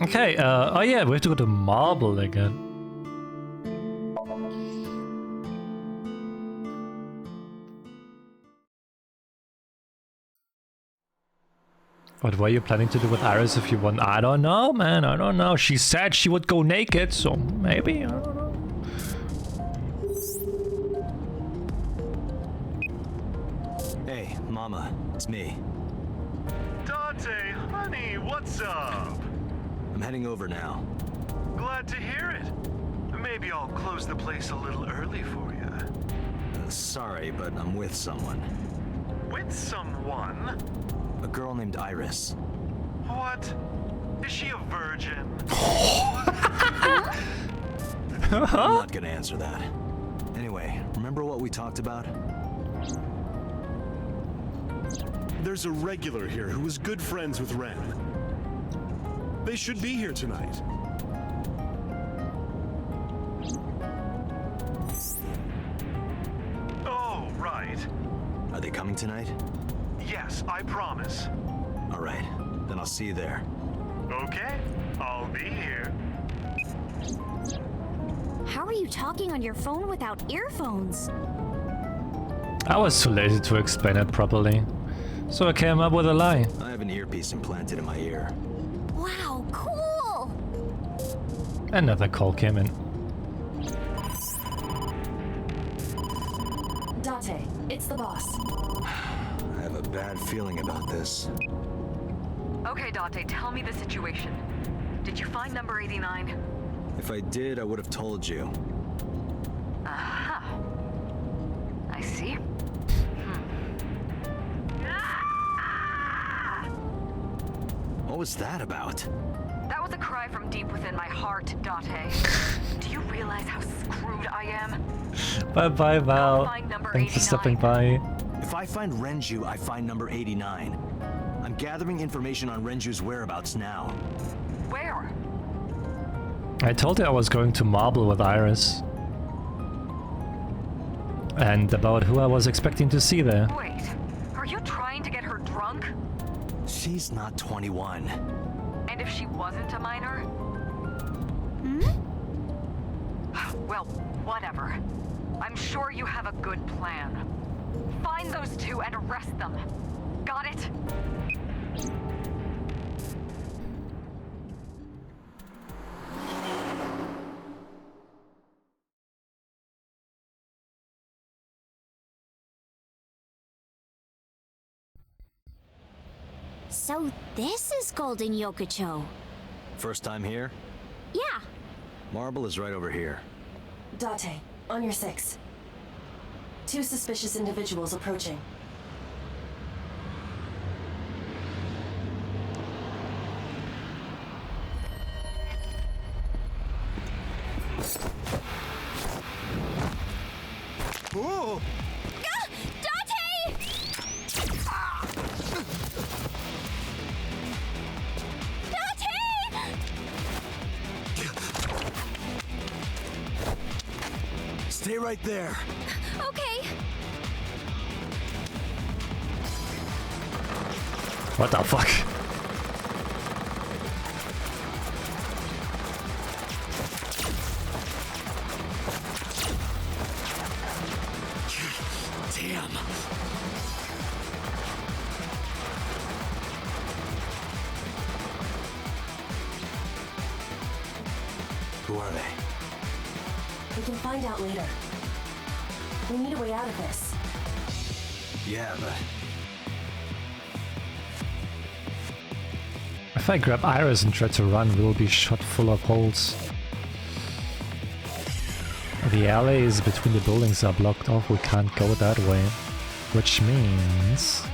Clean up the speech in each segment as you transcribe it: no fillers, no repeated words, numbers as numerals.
Okay, oh yeah, we have to go to Marble again. What were you planning to do with Iris if you won? I don't know, man, I don't know. She said she would go naked, so maybe, I don't know. Hey, Mama, it's me. Dante, honey, what's up? I'm heading over now. Glad to hear it. Maybe I'll close the place a little early for you. Sorry, but I'm with someone. With someone? A girl named Iris. What? Is she a virgin? I'm not gonna answer that. Anyway, remember what we talked about? There's a regular here who was good friends with Ren. They should be here tonight. Oh, right. Are they coming tonight? Yes, I promise. All right, then I'll see you there. Okay, I'll be here. How are you talking on your phone without earphones? I was too lazy to explain it properly, so I came up with a lie. I have an earpiece implanted in my ear. Wow, cool! Another call came in. Dante, it's the boss. I have a bad feeling about this. Okay, Dante, tell me the situation. Did you find number 89? If I did, I would have told you. Aha. I see. What was that about? That was a cry from deep within my heart, Dante. Do you realize how screwed I am? Bye bye, Val. Find number Thanks for 89. stopping by. If I find Renju, I find number 89. I'm gathering information on Renju's whereabouts now. Where? I told you I was going to Marble with Iris. And about who I was expecting to see there. Wait, are you trying to get her drunk? She's not 21. And if she wasn't a minor? Well, whatever. I'm sure you have a good plan. Find those two and arrest them. Got it? So this is Golden Yokocho. First time here? Yeah. Marble is right over here. Dante, on your 6. 2 suspicious individuals approaching. Whoa! Dante! Dante! Stay right there. Okay. What the fuck? Damn. Who are they? We can find out later. We need a way out of this. Yeah, but If I grab Iris and try to run, we'll be shot full of holes. The alleys between the buildings are blocked off, we can't go that way. Which means...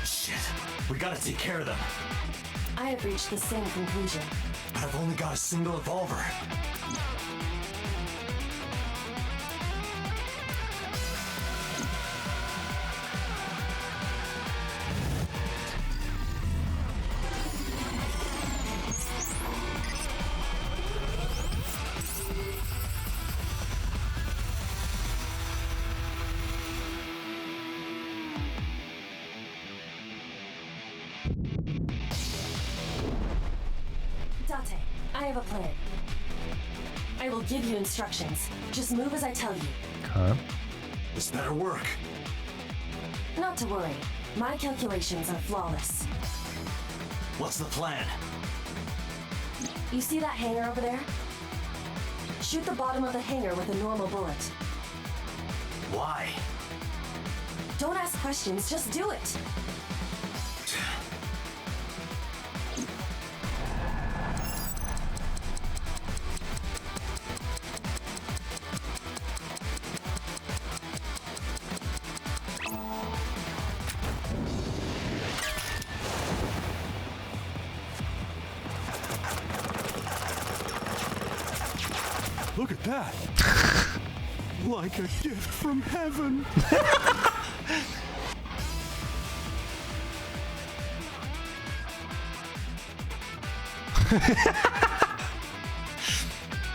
shit. We gotta take care of them. I have reached the same conclusion. But I've only got a single revolver. Dante, I have a plan. I will give you instructions. Just move as I tell you. Okay. This better work. Not to worry. My calculations are flawless. What's the plan? You see that hangar over there? Shoot the bottom of the hangar with a normal bullet. Why? Don't ask questions, just do it. Look at that! Like a gift from heaven!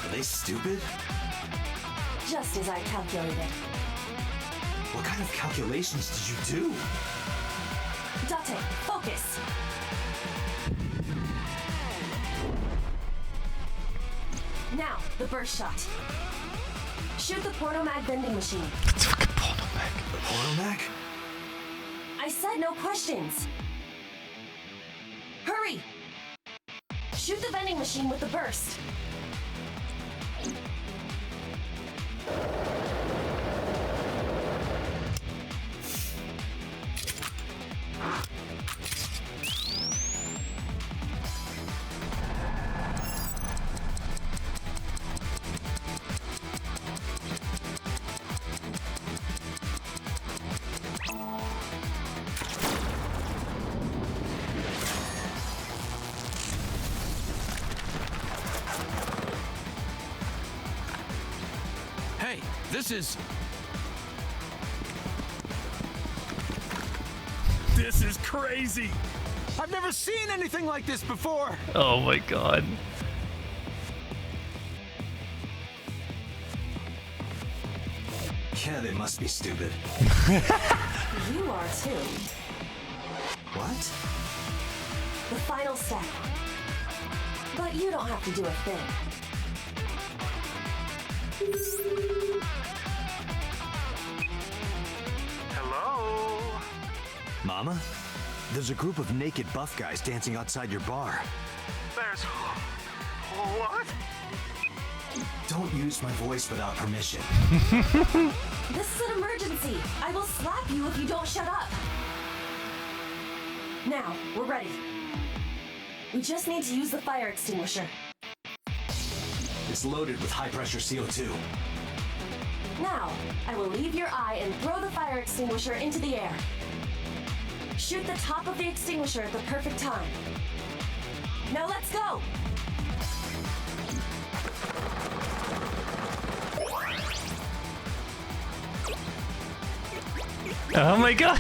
Are they stupid? Just as I calculated. What kind of calculations did you do? Date, focus! Now, the burst shot. Shoot the pornomag vending machine. It's fucking pornomag. The pornomag? I said no questions. Hurry! Shoot the vending machine with the burst. Hey, this is crazy! I've never seen anything like this before! Oh my god. Yeah, they must be stupid. You are too. What? The final step. But you don't have to do a thing. Hello? Mama? There's a group of naked buff guys dancing outside your bar. There's... What? Don't use my voice without permission. This is an emergency. I will slap you if you don't shut up. Now, we're ready. We just need to use the fire extinguisher. It's loaded with high-pressure CO2. Now, I will leave your eye and throw the fire extinguisher into the air. Shoot the top of the extinguisher at the perfect time. Now let's go! Oh my god.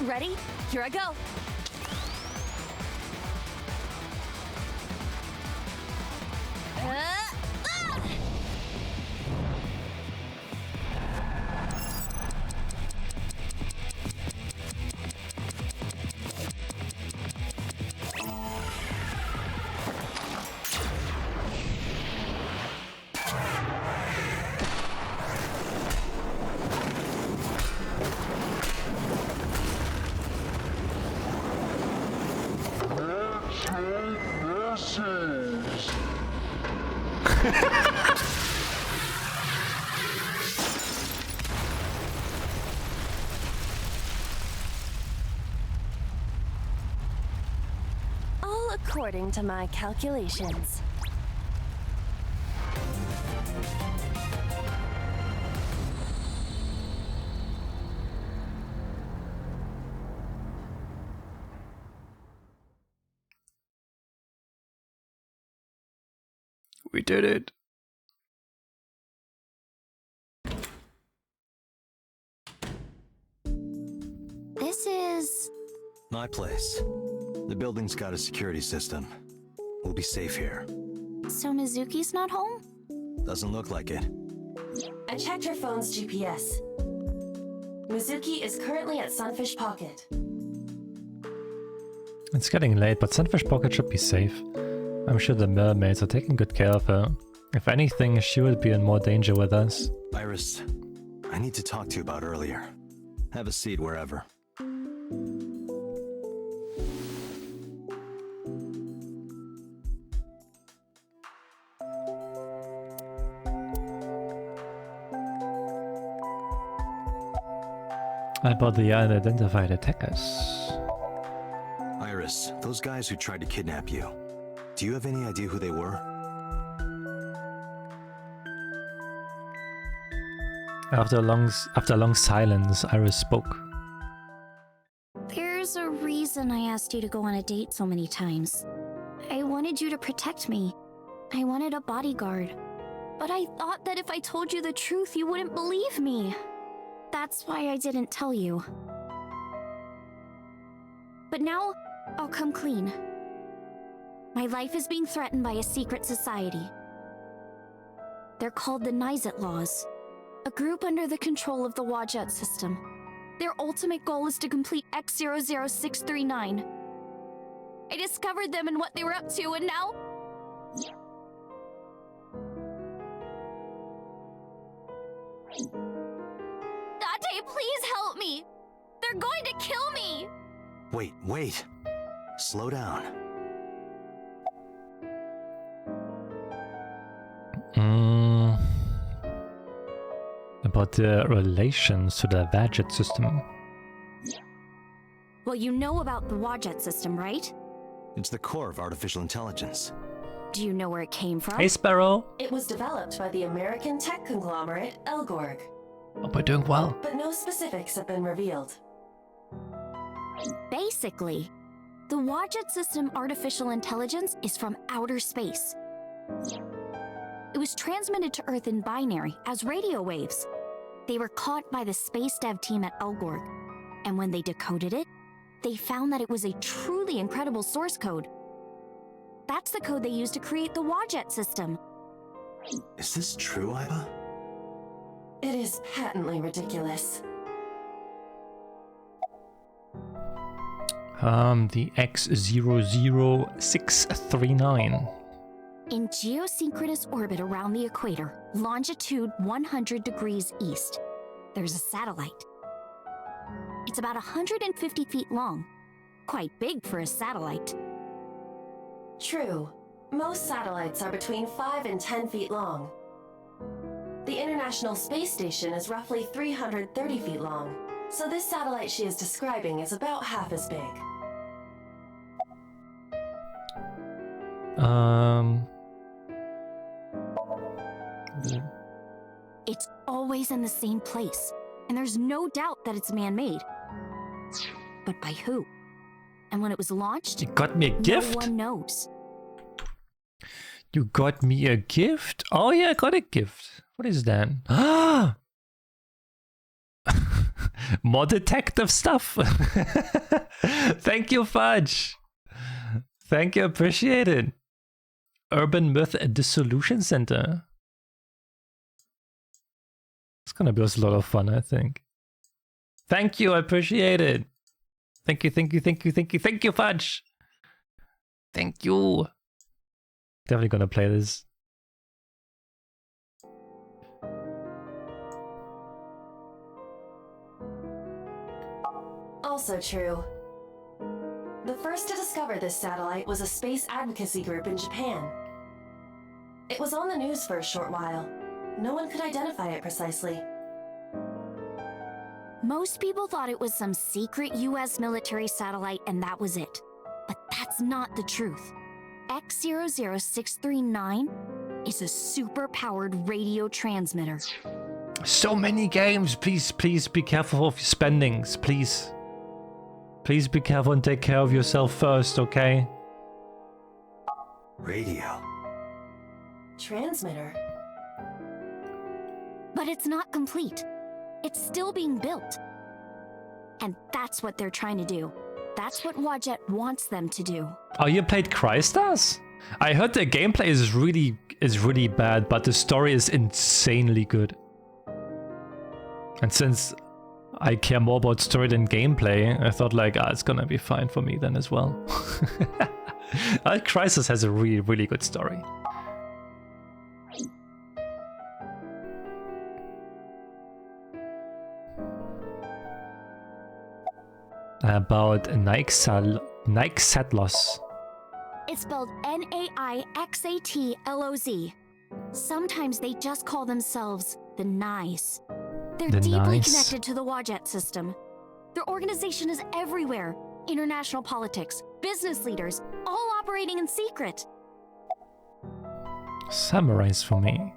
Ready? Here I go. All according to my calculations. We did it. This is... My place. The building's got a security system. We'll be safe here. So Mizuki's not home? Doesn't look like it. I checked her phone's GPS. Mizuki is currently at Sunfish Pocket. It's getting late, but Sunfish Pocket should be safe. I'm sure the mermaids are taking good care of her. If anything, she will be in more danger with us. Iris, I need to talk to you about earlier. Have a seat wherever. About the unidentified attackers. Iris, those guys who tried to kidnap you, do you have any idea who they were? After a long silence, Iris spoke. There's a reason I asked you to go on a date so many times. I wanted you to protect me. I wanted a bodyguard. But I thought that if I told you the truth, you wouldn't believe me. That's why I didn't tell you. But now, I'll come clean. My life is being threatened by a secret society. They're called the Nizet Laws, a group under the control of the Wadjet system. Their ultimate goal is to complete X00639. I discovered them and what they were up to, and now... Date, please help me! They're going to kill me! Wait. Slow down. About the relations to the Wadjet system. Well, you know about the Wadjet system, right? It's the core of artificial intelligence. Do you know where it came from? Hey, Sparrow! It was developed by the American tech conglomerate Elgorg, Hope we're doing well. but no specifics have been revealed. Basically, the Wadjet system artificial intelligence is from outer space. It was transmitted to Earth in binary as radio waves. They were caught by the space dev team at Elgorg, and when they decoded it, they found that it was a truly incredible source code. That's the code they used to create the Wadjet system. Is this true, Iba? It is patently ridiculous. The X00639. In geosynchronous orbit around the equator, longitude 100 degrees east, there's a satellite. It's about 150 feet long, quite big for a satellite. True. Most satellites are between 5 and 10 feet long. The International Space Station is roughly 330 feet long, so this satellite she is describing is about half as big. It's always in the same place, and there's no doubt that it's man-made. But by who? And when it was launched, You got me a gift? no one knows. You got me a gift? Oh yeah, I got a gift. What is that? Ah! More detective stuff. Thank you, Fudge. Thank you, appreciate it. Urban Myth Dissolution Center. It's gonna be a lot of fun, I think. Thank you, I appreciate it. Thank you, Fudge. Thank you. Definitely gonna play this. Also true. The first to discover this satellite was a space advocacy group in Japan. It was on the news for a short while. No one could identify it precisely. Most people thought it was some secret US military satellite and that was it. But that's not the truth. X00639 is a super-powered radio transmitter. So many games. Please be careful of your spendings. Please be careful and take care of yourself first, okay? Radio. Transmitter? But it's not complete. It's still being built. And that's what they're trying to do. That's what Wadjet wants them to do. Oh, you played Crystars? I heard the gameplay is really bad, but the story is insanely good. And since I care more about story than gameplay, I thought like, it's gonna be fine for me then as well. Crisis has a really, really good story. About Naixatlos. It's spelled Naixatloz. Sometimes they just call themselves the Nice. They're The deeply Nice. connected to the Wadjet system. Their organization is everywhere. International politics, business leaders, all operating in secret. Summarize for me.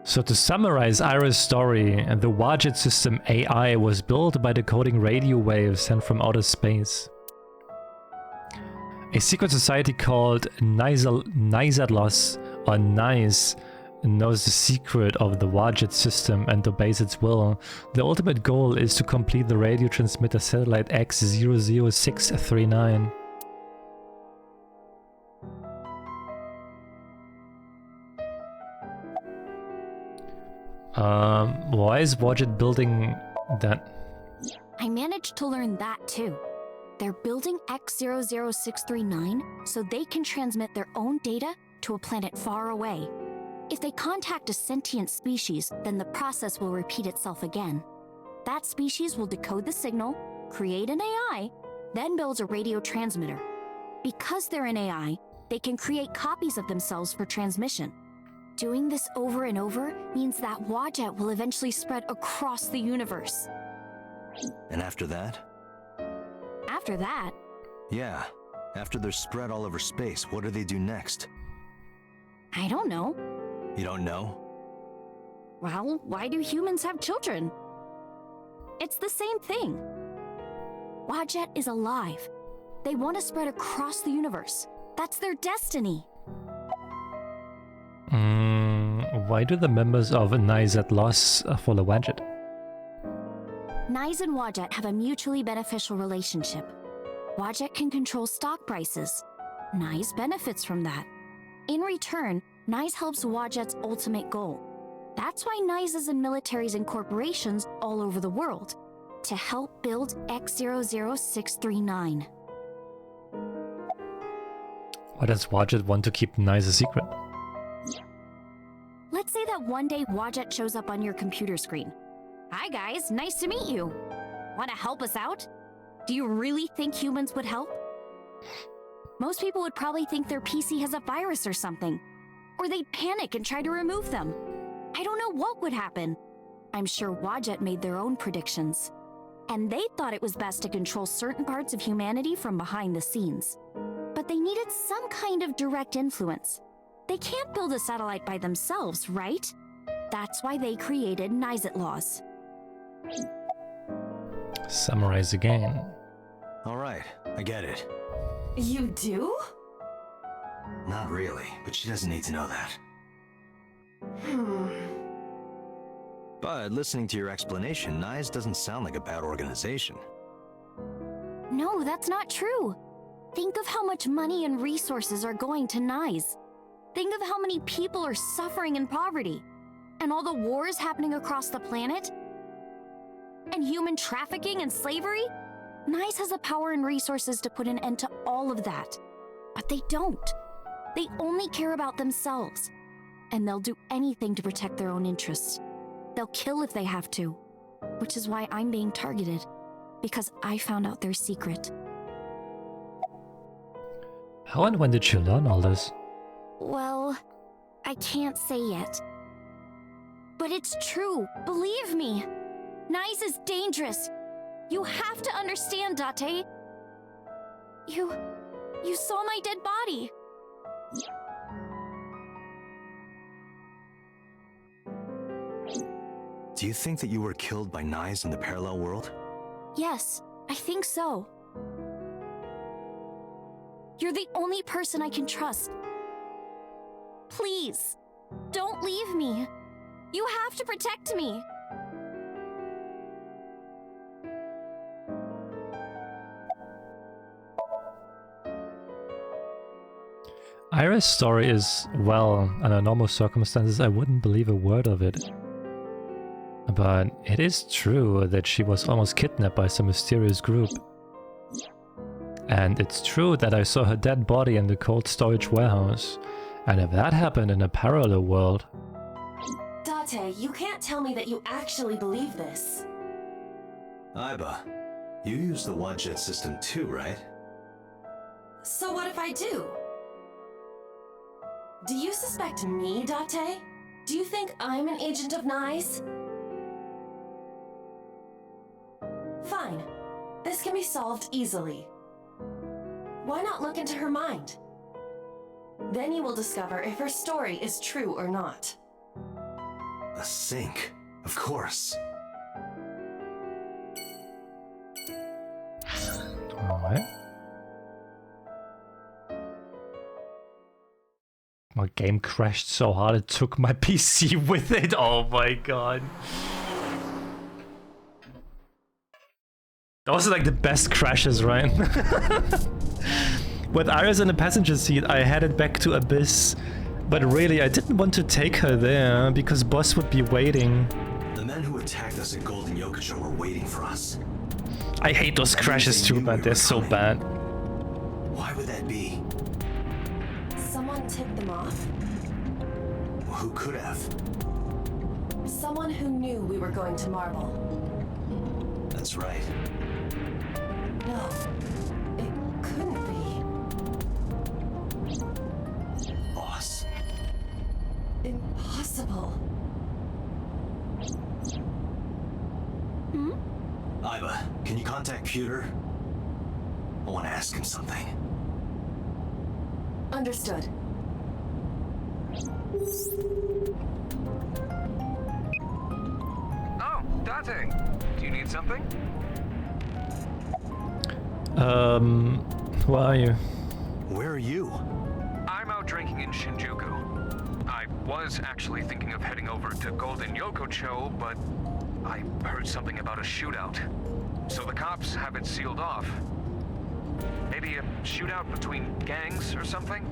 So to summarize Ira's story, the Wadjet system AI was built by decoding radio waves sent from outer space. A secret society called Naixatlos, or Nice, knows the secret of the Wadjet system and obeys its will. The ultimate goal is to complete the radio transmitter satellite X00639. Why is Wadjet building that? I managed to learn that too. They're building X00639 so they can transmit their own data to a planet far away. If they contact a sentient species, then the process will repeat itself again. That species will decode the signal, create an AI, then builds a radio transmitter. Because they're an AI, they can create copies of themselves for transmission. Doing this over and over means that Wadjet will eventually spread across the universe. And after that? After that, Yeah. After they're spread all over space, what do they do next? I don't know. You don't know? Well, why do humans have children? It's the same thing. Wadjet is alive. They want to spread across the universe. That's their destiny. Why do the members of Naixatlos follow Wadjet? Nice and Wadjet have a mutually beneficial relationship. Wadjet can control stock prices. Nice benefits from that. In return, Nice helps Wadjet's ultimate goal. That's why Nice is in militaries and corporations all over the world, to help build X00639. Why does Wadjet want to keep Nice a secret? Let's say that one day Wadjet shows up on your computer screen. Hi guys, nice to meet you. Want to help us out? Do you really think humans would help? Most people would probably think their PC has a virus or something. Or they'd panic and try to remove them. I don't know what would happen. I'm sure Wadjet made their own predictions. And they thought it was best to control certain parts of humanity from behind the scenes. But they needed some kind of direct influence. They can't build a satellite by themselves, right? That's why they created Naixatlos. Summarize again. All right, I get it. You do? Not really, but she doesn't need to know that. But listening to your explanation, Nice doesn't sound like a bad organization. No, that's not true. Think of how much money and resources are going to Nice. Think of how many people are suffering in poverty. And all the wars happening across the planet. And human trafficking and slavery. Nice has the power and resources to put an end to all of that. But they don't. They only care about themselves. And they'll do anything to protect their own interests. They'll kill if they have to. Which is why I'm being targeted. Because I found out their secret. How and when did you learn all this? Well, I can't say yet. But it's true, believe me. Nice is dangerous. You have to understand, Date. You saw my dead body. Do you think that you were killed by Nice in the parallel world? Yes, I think so. You're the only person I can trust. Please, don't leave me. You have to protect me. Ira's story is, well, under normal circumstances, I wouldn't believe a word of it. But it is true that she was almost kidnapped by some mysterious group. And it's true that I saw her dead body in the cold storage warehouse. And if that happened in a parallel world... Date, you can't tell me that you actually believe this. Iba, you use the Wadjet system too, right? So what if I do? Do you suspect me, Date? Do you think I'm an agent of Nye's? Fine. This can be solved easily. Why not look into her mind? Then you will discover if her story is true or not. A sync, of course. Alright. My game crashed so hard it took my PC with it. Oh my god. Those are like the best crashes, right? With Iris in the passenger seat, I headed back to Abyss. But really, I didn't want to take her there, because Boss would be waiting. The men who attacked us at Golden Yokocho were waiting for us. I hate those crashes too, but they're so bad. Why would that be? Someone tipped them off? Who could have? Someone who knew we were going to Marble. That's right. No, it couldn't be. Boss. Impossible. Hmm? Iba, can you contact Pewter? I want to ask him something. Understood. Oh, Date. Do you need something? Where are you? Where are you? I'm out drinking in Shinjuku. I was actually thinking of heading over to Golden Yokocho, but I heard something about a shootout. So the cops have it sealed off. Maybe a shootout between gangs or something?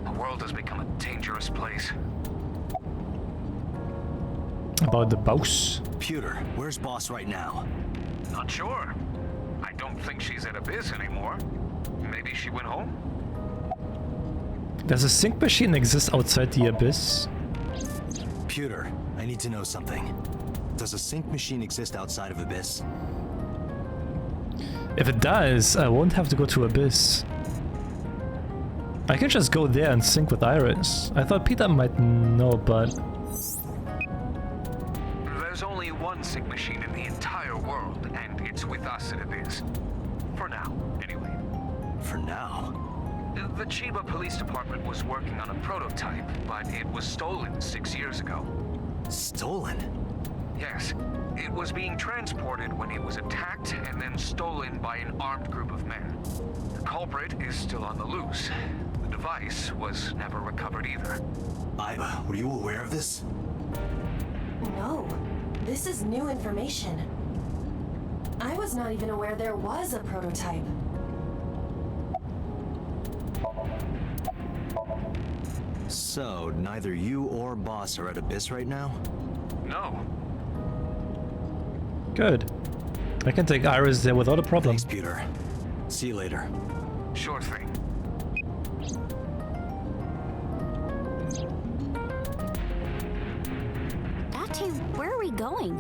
The world has become a dangerous place. About the boss? Pewter, where's Boss right now? Not sure. I don't think she's at Abyss anymore. Maybe she went home? Does a sync machine exist outside the Abyss? Pewter, I need to know something. Does a sync machine exist outside of Abyss? If it does, I won't have to go to Abyss. I can just go there and sync with Iris. I thought Peter might know, but... There's only one sync machine in the entire world, and it's with us at Abyss. For now, anyway. For now? The Chiba Police Department was working on a prototype, but it was stolen 6 years ago. Stolen? Yes. It was being transported when it was attacked and then stolen by an armed group of men. The culprit is still on the loose. The device was never recovered either. Iba, were you aware of this? No, this is new information. I was not even aware there was a prototype. So, neither you or Boss are at Abyss right now? No. Good. I can take Iris there without a problem. Thanks, Pewter. See you later. Sure thing. Date, where are we going?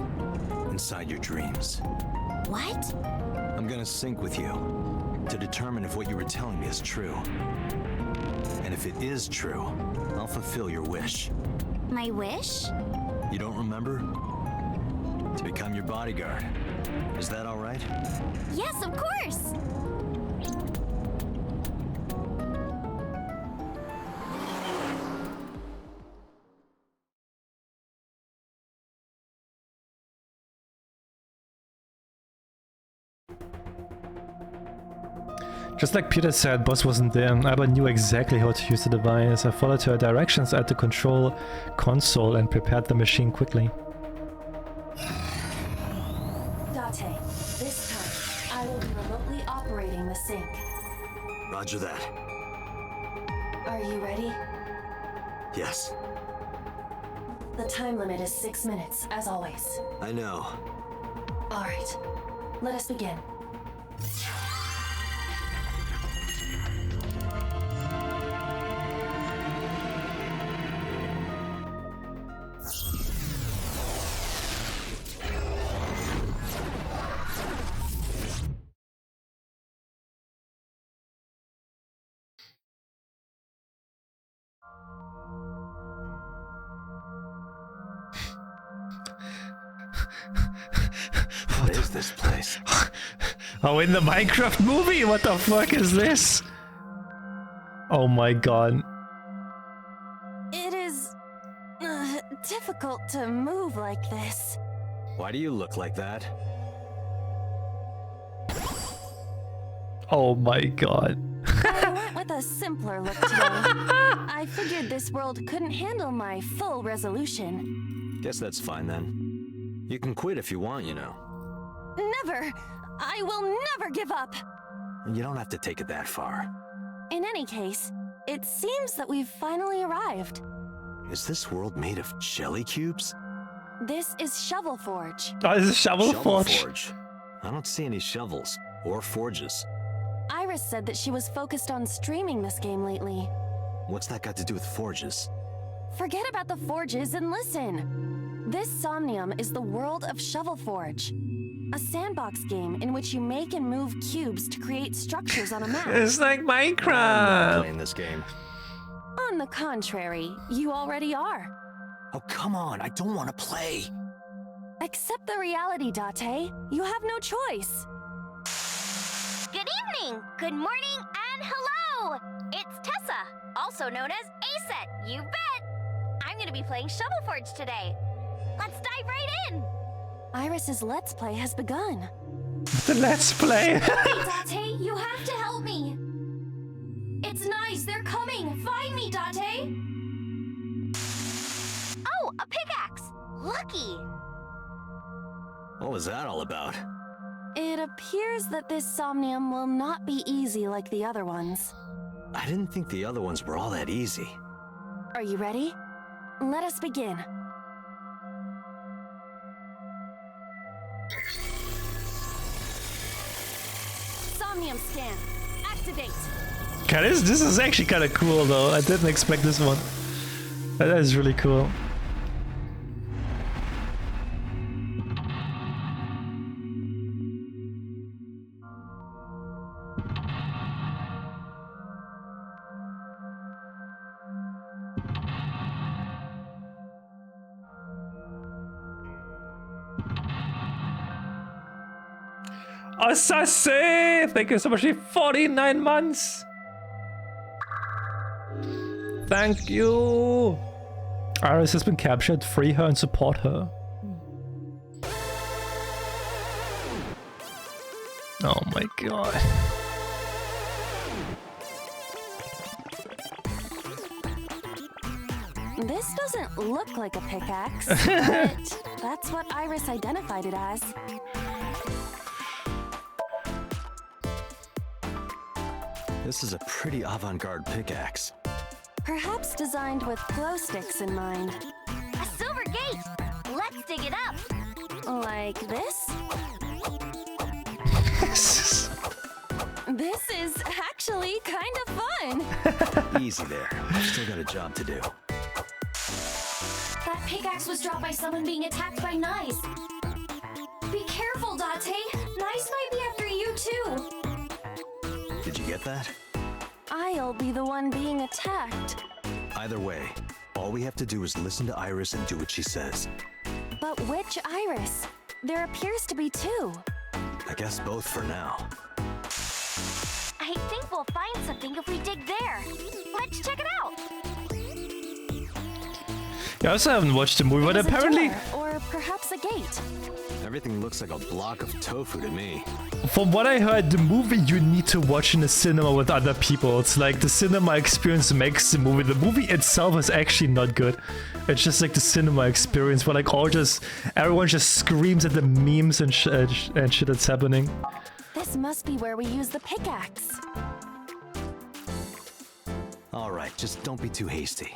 Inside your dreams. What? I'm gonna sync with you to determine if what you were telling me is true. And if it is true, I'll fulfill your wish. My wish? You don't remember? To become your bodyguard. Is that all right? Yes, of course! Just like Peter said, Boss wasn't there. Alba knew exactly how to use the device. I followed her directions at the control console and prepared the machine quickly. Date, this time, I will be remotely operating the sync. Roger that. Are you ready? Yes. The time limit is 6 minutes, as always. I know. All right, let us begin. What is this place? Oh, in the Minecraft movie? What the fuck is this? Oh my god. It is difficult to move like this. Why do you look like that? Oh my god. I went with a simpler look today. I figured this world couldn't handle my full resolution. Guess that's fine then. You can quit if you want, you know. Never! I will never give up! You don't have to take it that far. In any case, it seems that we've finally arrived. Is this world made of jelly cubes? This is Shovel Forge. Oh, this is Shovel Forge. Forge. I don't see any shovels or forges. Iris said that she was focused on streaming this game lately. What's that got to do with forges? Forget about the forges and listen. This Somnium is the world of Shovel Forge. A sandbox game in which you make and move cubes to create structures on a map. It's like I'm not Minecraft. playing this game. On the contrary, you already are. Oh, come on. I don't want to play. Accept the reality, Date. You have no choice. Good evening, good morning, and hello! It's Tessa, also known as Aset, you bet! I'm gonna be playing Shovel Forge today. Let's dive right in! Iris's Let's Play has begun. The Let's Play. Hey, Date, you have to help me! It's nice, they're coming! Find me, Date! Oh, a pickaxe! Lucky! What was that all about? It appears that this Somnium will not be easy like the other ones. I didn't think the other ones were all that easy. Are you ready? Let us begin. Somnium scan. Activate. God, this is actually kind of cool though. I didn't expect this one. That is really cool. Assassin! Thank you so much for 49 months! Thank you! Iris has been captured. Free her and support her. Oh my god. This doesn't look like a pickaxe, but that's what Iris identified it as. This is a pretty avant-garde pickaxe. Perhaps designed with glow sticks in mind. A silver gate! Let's dig it up! Like this? This is actually kind of fun. Easy there. I've still got a job to do. That pickaxe was dropped by someone being attacked by Nice. Be careful, Date. Nice might be after you too. Did you get that? I'll be the one being attacked. Either way, all we have to do is listen to Iris and do what she says. But which Iris? There appears to be two. I guess both for now. I think we'll find something if we dig there. Let's check it out! Yeah, I also haven't watched the movie, but There's a apparently, door, or perhaps a gate. Everything looks like a block of tofu to me. from what I heard, the movie you need to watch in the cinema with other people. It's like the cinema experience makes the movie. The movie itself is actually not good. It's just like the cinema experience where like everyone just screams at the memes and shit that's happening. This must be where we use the pickaxe. All right, just don't be too hasty.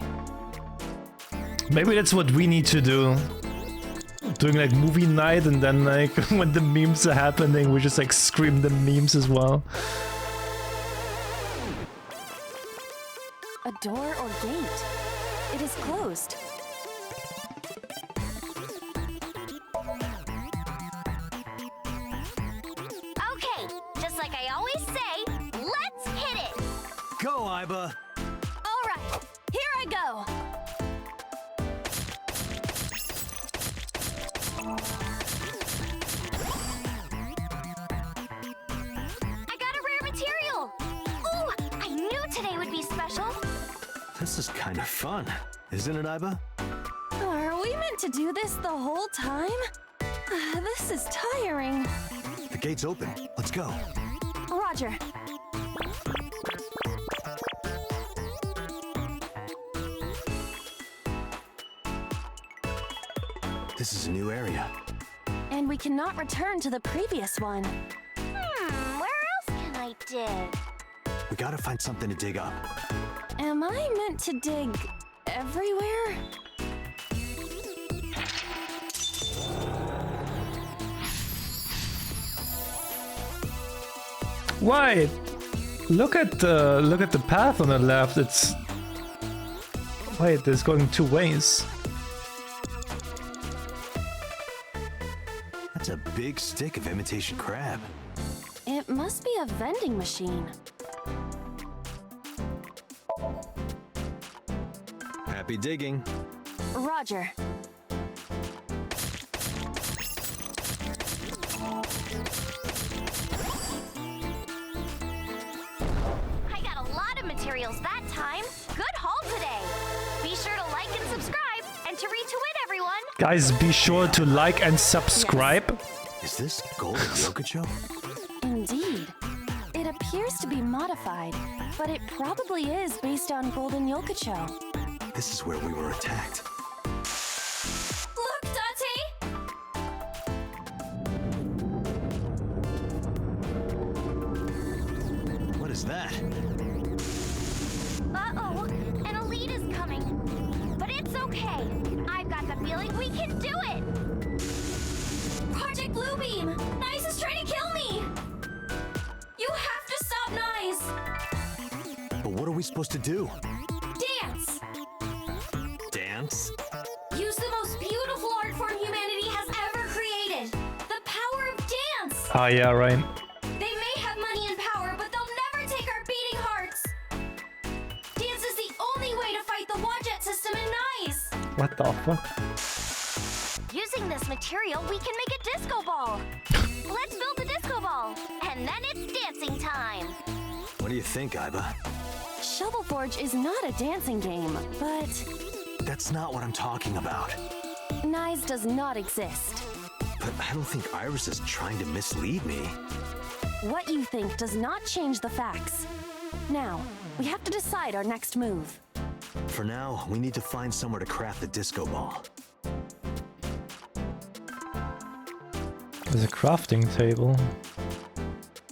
Maybe that's what we need to do. Doing like movie night, and then like when the memes are happening, we just like scream the memes as well. A door or gate? It is closed. Okay, just like I always say, let's hit it! Go, Iba! All right, here I go. I got a rare material! Ooh, I knew today would be special! This is kind of fun, isn't it, Iba? Are we meant to do this the whole time? This is tiring. The gate's open. Let's go. Roger. This is a new area. And we cannot return to the previous one. Where else can I dig? We gotta find something to dig up. Am I meant to dig everywhere? Why? Look at the path on the left. It's wait, it's going two ways. That's a big stick of imitation crab. It must be a vending machine. Happy digging. Roger. I got a lot of materials that time. Good haul today. Be sure to like and subscribe, and to retweet everyone. Guys, be sure to like and subscribe. Is this Golden Yokocho? Indeed. It appears to be modified, but it probably is based on Golden Yokocho. This is where we were attacked. Look, Dante! What is that? Uh-oh, an elite is coming. But it's okay. I've got the feeling we can do it. Project Bluebeam! Nice is trying to kill me! You have to stop Nice! But what are we supposed to do? Dance! Dance? Use the most beautiful art form humanity has ever created! The power of dance! Ah, yeah, right. They may have money and power, but they'll never take our beating hearts! Dance is the only way to fight the Wadjet system in Nice! What the fuck? Using this material, we can make a disco ball. Let's build a disco ball, and then it's dancing time. What do you think, Iba? Shovel Forge is not a dancing game, but That's not what I'm talking about. Nice does not exist. But I don't think Iris is trying to mislead me. What you think does not change the facts. Now, we have to decide our next move. For now, we need to find somewhere to craft the disco ball. There's a crafting table.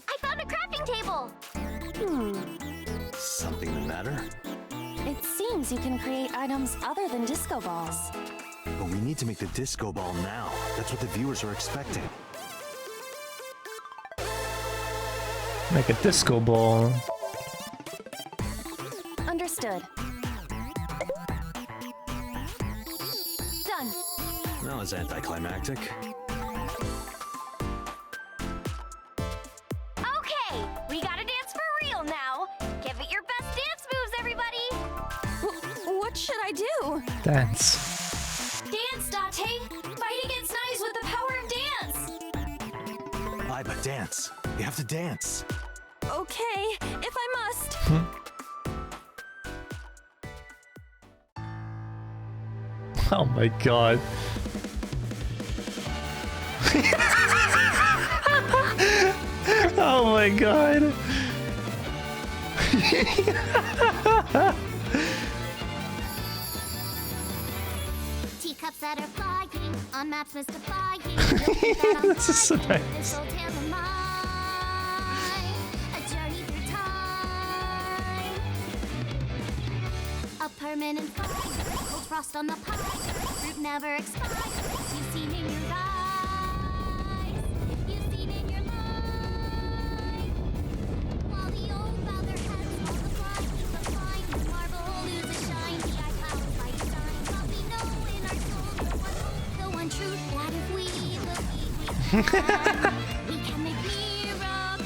I found a crafting table. Something the matter? It seems you can create items other than disco balls. But we need to make the disco ball now. That's what the viewers are expecting. Make a disco ball. Understood. Done. That was anticlimactic. Okay, we gotta dance for real now. Give it your best dance moves, everybody. What should I do? Dance. Dance, Date! Fight against Nice with the power of dance! Iba, dance. You have to dance. Okay, if I must. Oh my god. Oh my god. Teacups that are flying on maps mystifying. This is so nice. This old tale of mine, a journey through time, a permanent fire. frost on the pie. Fruit never expires. You've seen in your eyes. You've seen in your life. While the old bow their heads, while the flies lose the flying, the marble loses shine. The eye clouds like stars. But we know in our souls the one truth that if we believe we can make miracles.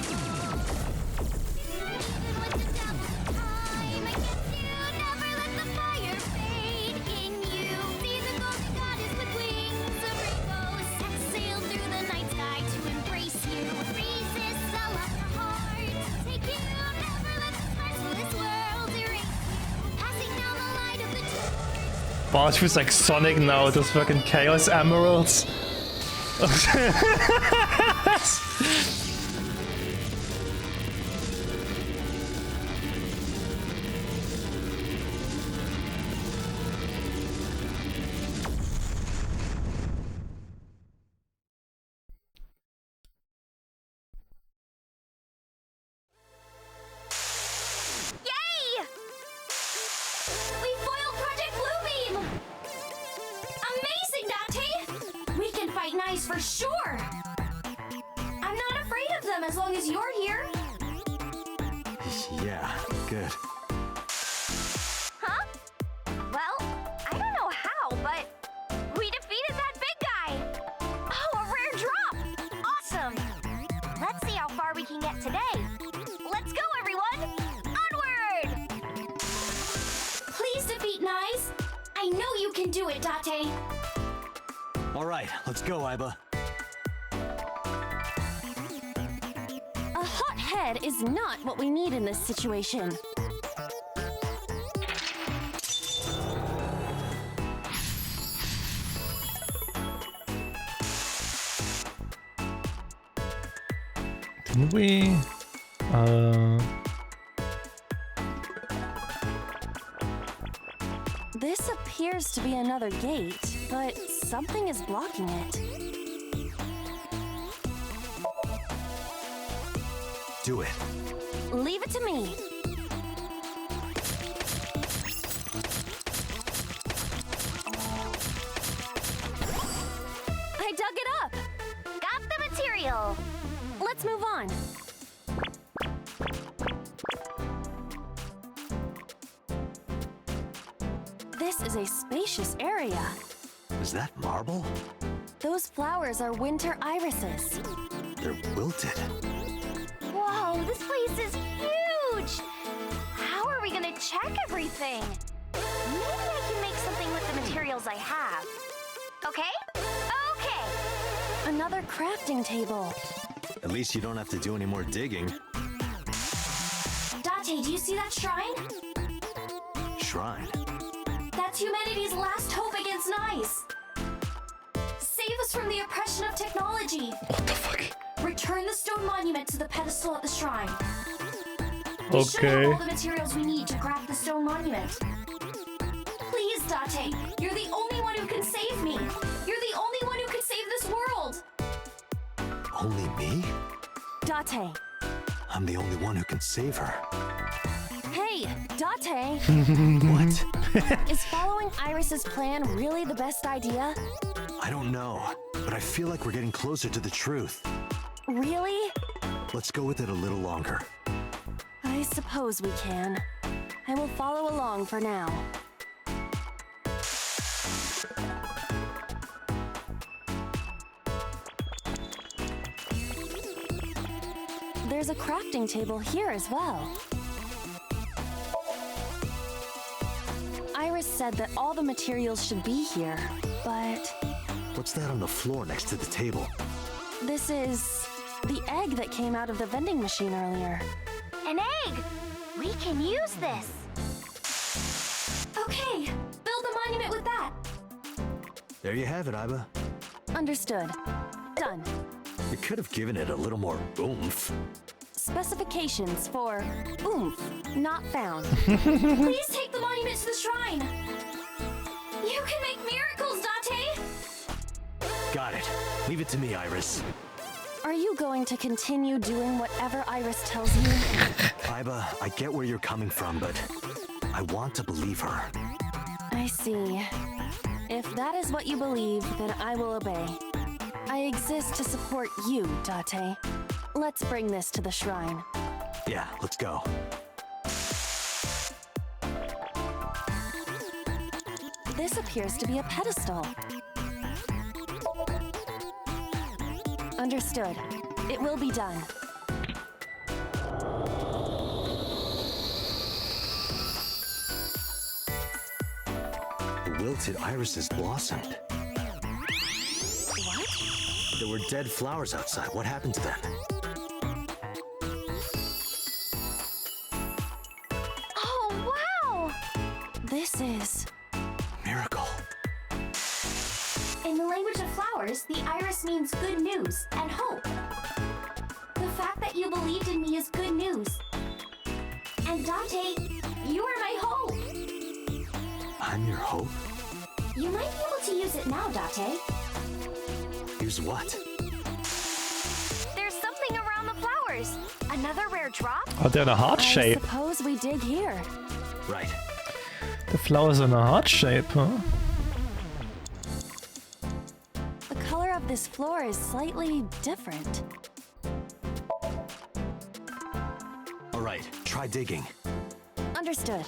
Even with the devil's time against you, never let the fire fade in you. See the golden goddess with wings of rainbows set sail through the night sky to embrace you. Resist, sell up your heart, take you. Never let the scars of this world erase you. Passing down the light of the torch. Boah, ich fühl's like Sonic now, those fucking Chaos Emeralds. Yay! We foiled Project Bluebeam! Amazing, Dante! We can fight nice for sure! I'm not afraid of them as long as you're here. Yeah, good. Huh? Well, I don't know how, but we defeated that big guy! Oh, a rare drop! Awesome! Let's see how far we can get today. Let's go, everyone! Onward! Please defeat Nyes. I know you can do it, Date. All right, let's go, Iba. A hot head is not what we need in this situation. Didn't we? This appears to be another gate, but something is blocking it. Do it. Leave it to me. I dug it up. Got the material. Let's move on. This is a spacious area. Is that marble? Those flowers are winter irises. They're wilted. Whoa, this place is huge! How are we gonna check everything? Maybe I can make something with the materials I have. Okay? Okay! Another crafting table. At least you don't have to do any more digging. Date, do you see that shrine? Shrine. That's humanity's last hope against Nyes. Save us from the oppression of technology. What the fuck? Return the stone monument to the pedestal at the shrine. We should have Okay. all the materials we need to craft the stone monument. Please, Date, you're the only one who can save me. You're the only one who can save this world. Only me? Date. I'm the only one who can save her. Hey, Date. What? Is following Iris's plan really the best idea? I don't know, but I feel like we're getting closer to the truth. Really? Let's go with it a little longer. I suppose we can. I will follow along for now. There's a crafting table here as well. Iris said that all the materials should be here, but What's that on the floor next to the table? this is the egg that came out of the vending machine earlier. An egg! We can use this. Okay, build a monument with that. There you have it, Iba. Understood. Done. You could have given it a little more oomph. Specifications for oomph not found. Please take the monument to the shrine. You can make miracles, Date. Got it. Leave it to me, Iris. Are you going to continue doing whatever Iris tells you? Iba, I get where you're coming from, but I want to believe her. I I see. If that is what you believe, then I will obey. I exist to support you, Date. Let's bring this to the shrine. Yeah, let's go. This appears to be a pedestal. Understood. It will be done. The wilted irises blossomed. What? There were dead flowers outside. What happened to them? Oh, wow! This is... Miracle. In the language of flowers, the iris means good news and hope. The fact that you believed in me is good news. And Dante, you are my hope. I'm your hope? You might be able to use it now, Date. Use what? There's something around the flowers. Another rare drop? Oh, they're in a heart I shape. suppose we dig here. Right. The flowers are in a heart shape, huh? The color of this floor is slightly different. All right, try digging. Understood.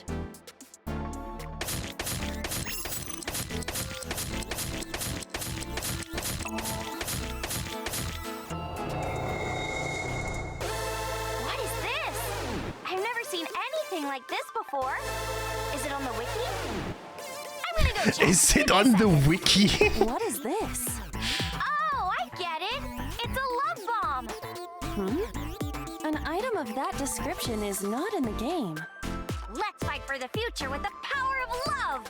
What is this? I've never seen anything like this before. Is it on the wiki? I'm gonna go check. Is it on the wiki? What is this? Oh, I get it. It's a love bomb. An item of that description is not in the game. Let's fight for the future with the power of love.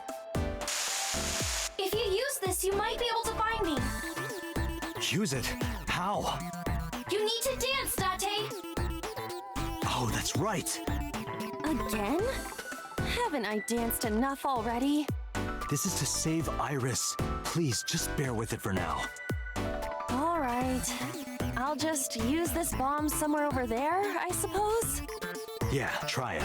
If you use this, you might be able to find me. Use it? How? You need to dance, Date. Oh, that's right. Again? Haven't I danced enough already? This is to save Iris. Please, just bear with it for now. All right. I'll just use this bomb somewhere over there, I suppose? Yeah, try it.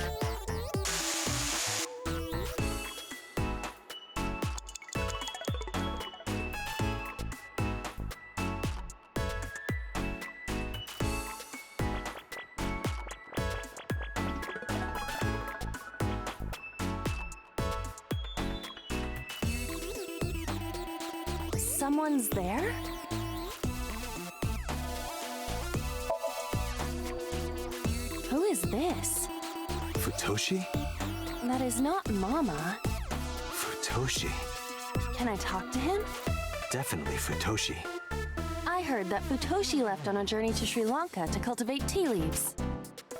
Someone's there? Who is this? Futoshi? That is not Mama. Futoshi. Can I talk to him? Definitely Futoshi. I heard that Futoshi left on a journey to Sri Lanka to cultivate tea leaves.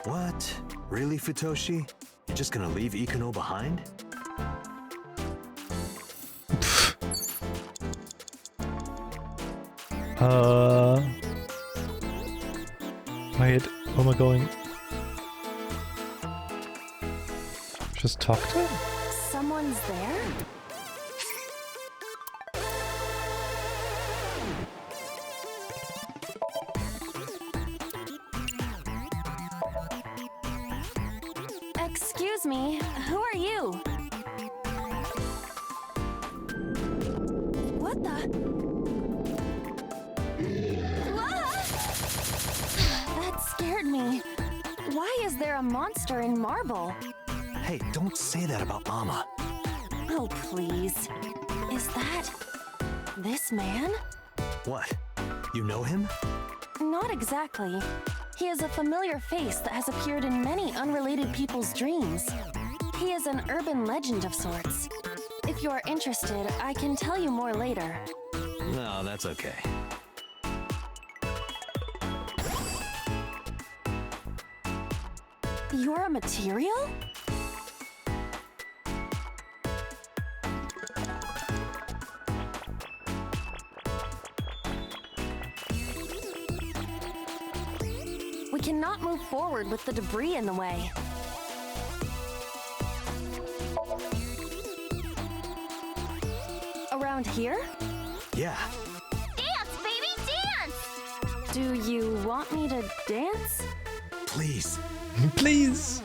What? Really, Futoshi? You're just gonna leave Ikuno behind? Wait, where am I going? Just talk to him? Someone's there? Excuse me, who are you? What the? That scared me. Why is there a monster in marble? Hey, don't say that about Mama. Oh, please. Is that... this man? What? You know him? Not exactly. He is a familiar face that has appeared in many unrelated people's dreams. He is an urban legend of sorts. If you are interested, I can tell you more later. No, that's okay. You're a material? We cannot move forward with the debris in the way. Around here? Yeah. Dance, baby, dance! Do you want me to dance? Please. Please.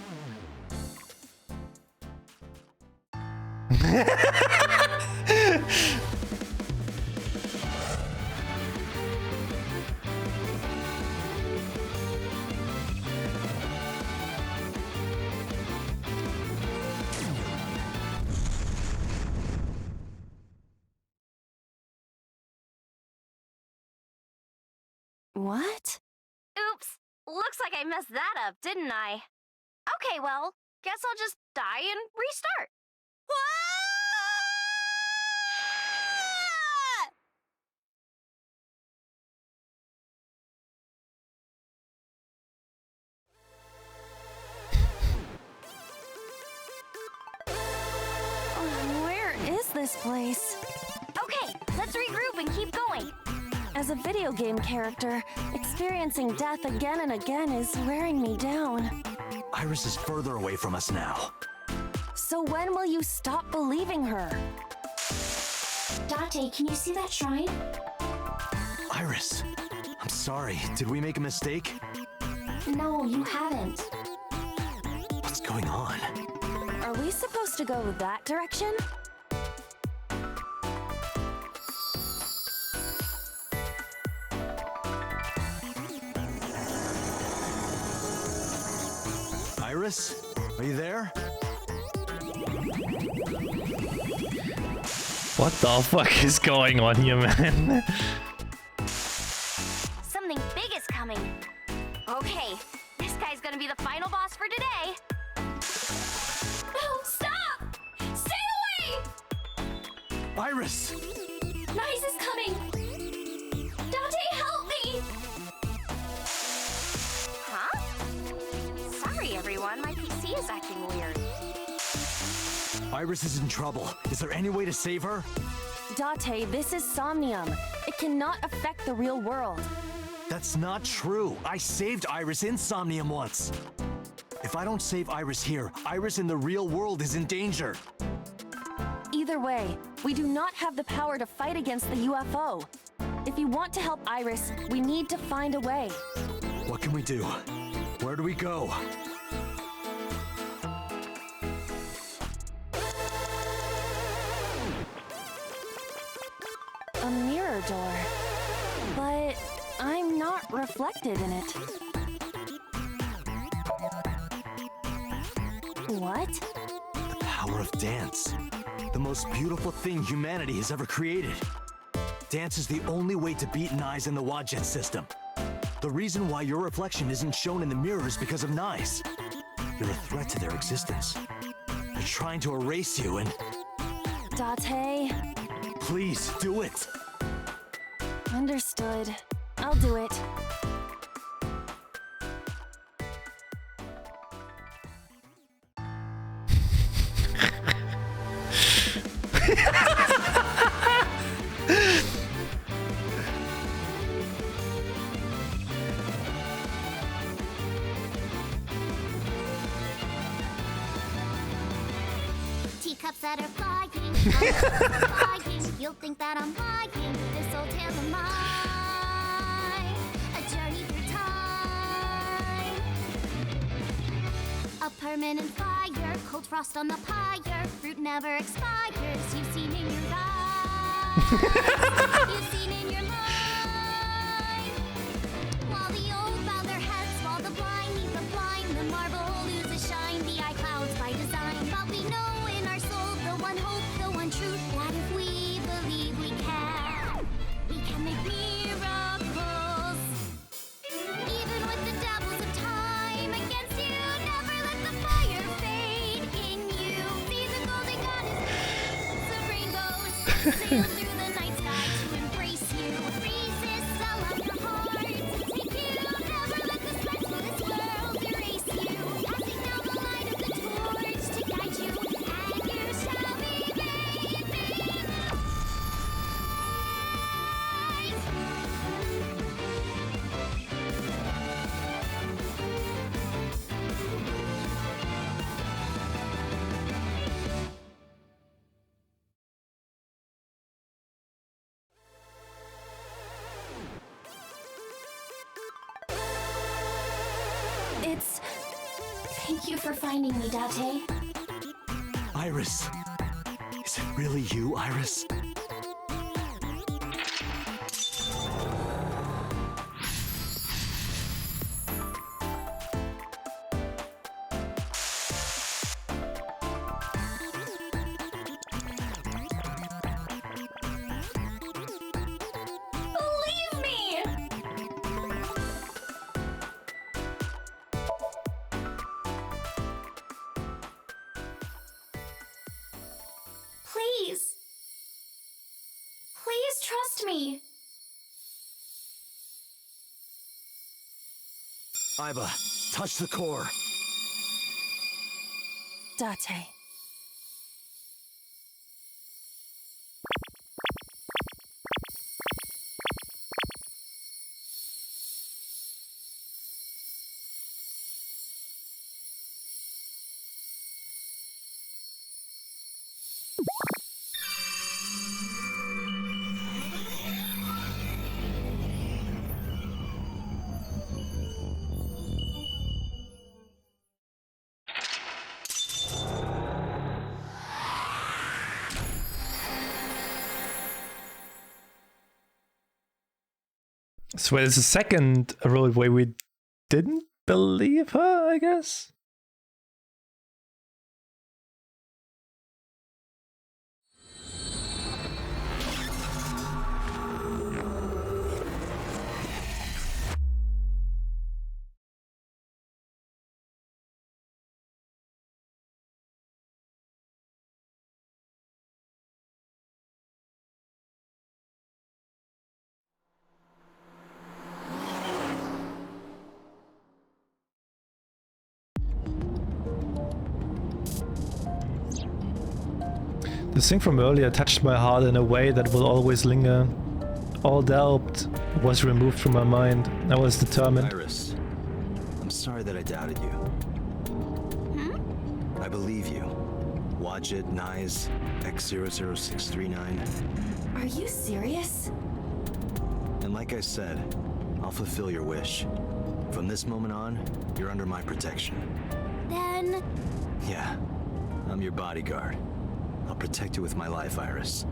What? Oops. Looks like I messed that up, didn't I? Okay, well, guess I'll just die and restart. Where is this place? Okay, let's regroup and keep going. As a video game character, experiencing death again and again is wearing me down. Iris is further away from us now. So when will you stop believing her? Dante, can you see that shrine? Iris, I'm sorry. Did we make a mistake? No, you haven't. What's going on? Are we supposed to go that direction? Iris? Are you there? What the fuck is going on here, man? Something big is coming. Okay, this guy's gonna be the final boss for today. No, stop! Stay away! Iris! Nice is coming! Dante, help me! Huh? Sorry, everyone. My PC is acting weird. Iris is in trouble. Is there any way to save her? Date, this is Somnium. It cannot affect the real world. That's not true. I saved Iris in Somnium once. If I don't save Iris here, Iris in the real world is in danger. Either way, we do not have the power to fight against the UFO. If you want to help Iris, we need to find a way. What can we do? Where do we go? A mirror door. But I'm not reflected in it. What? The power of dance. The most beautiful thing humanity has ever created. Dance is the only way to beat Nyes in the Wadjet system. The reason why your reflection isn't shown in the mirror is because of Nyes. You're a threat to their existence. They're trying to erase you and... Date. Please, do it! Understood. I'll do it. Teacups that are flying, flying. You'll think that I'm lying. This old tale of mine, a journey through time. A permanent fire, cold frost on the pyre. Fruit never expires. You've seen in your eyes. You've seen in your mind. While the old bow their heads, while the blind meet the blind, the marble loses shine. The eye clouds by design, but we know in our soul the one hope, the one truth, that if we believe we can make miracles. Even with the devils of time against you, never let the fire fade in you. See the golden goddess of rainbows sail through the night sky to embrace you. Resist, sell up your heart to take you. Never let the stress of this world erase you. Passing down the light of the torch to guide you, and you shall be made big. It's... Thank you for finding me, Date. Iris! Is it really you, Iris? Believe me! trust me. Aiba, touch the core. Date. So it's the second role where we didn't believe her, I guess. The thing from earlier touched my heart in a way that will always linger. All doubt was removed from my mind. I was determined. Iris, I'm sorry that I doubted you. I believe you. Wadjet, Nyes, X00639. Are you serious? And like I said, I'll fulfill your wish. From this moment on, you're under my protection. Then... Yeah, I'm your bodyguard. I'll protect you with my life, Iris.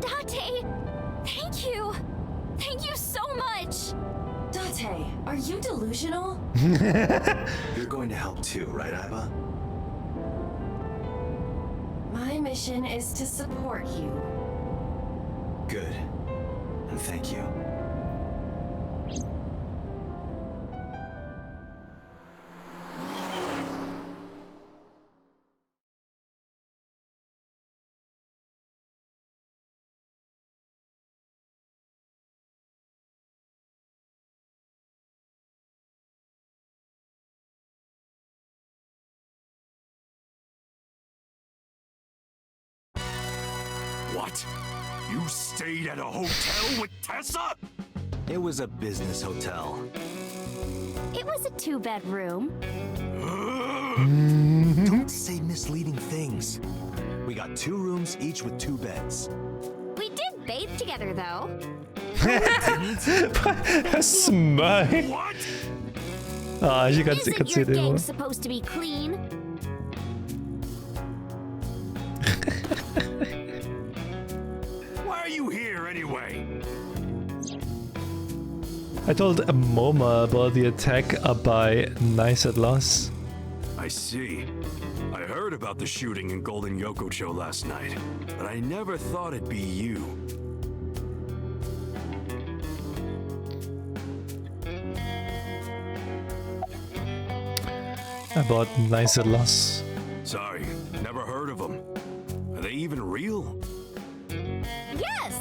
Date! Thank you! Thank you so much! Date, are you delusional? You're going to help too, right, Aiba? My mission is to support you. Good. And thank you. What? You stayed at a hotel with Tessa? It was a business hotel. It was a 2-bedroom. Don't say misleading things. We got 2 rooms, each with 2 beds. We did bathe together, though. A smirk. What? Ah, you can see Isn't your it anymore. gang supposed to be clean? Why are you here anyway? I told Moma about the attack by Nice at Loss. I see. I heard about the shooting in Golden Yokocho last night, but I never thought it'd be you. About Nice at Loss. Sorry, never heard of them. Are they even real? Yes!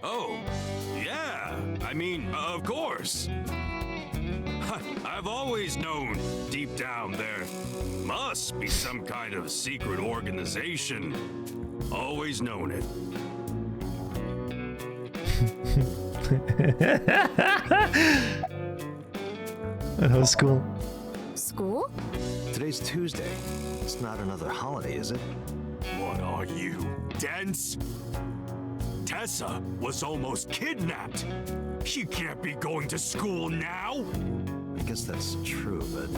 Oh, yeah. I mean, of course. I've always known, deep down, there must be some kind of secret organization. Always known it. That was cool. School? Today's Tuesday. It's not another holiday, is it? What are you, dense? Tessa was almost kidnapped. She can't be going to school now. I guess that's true, but...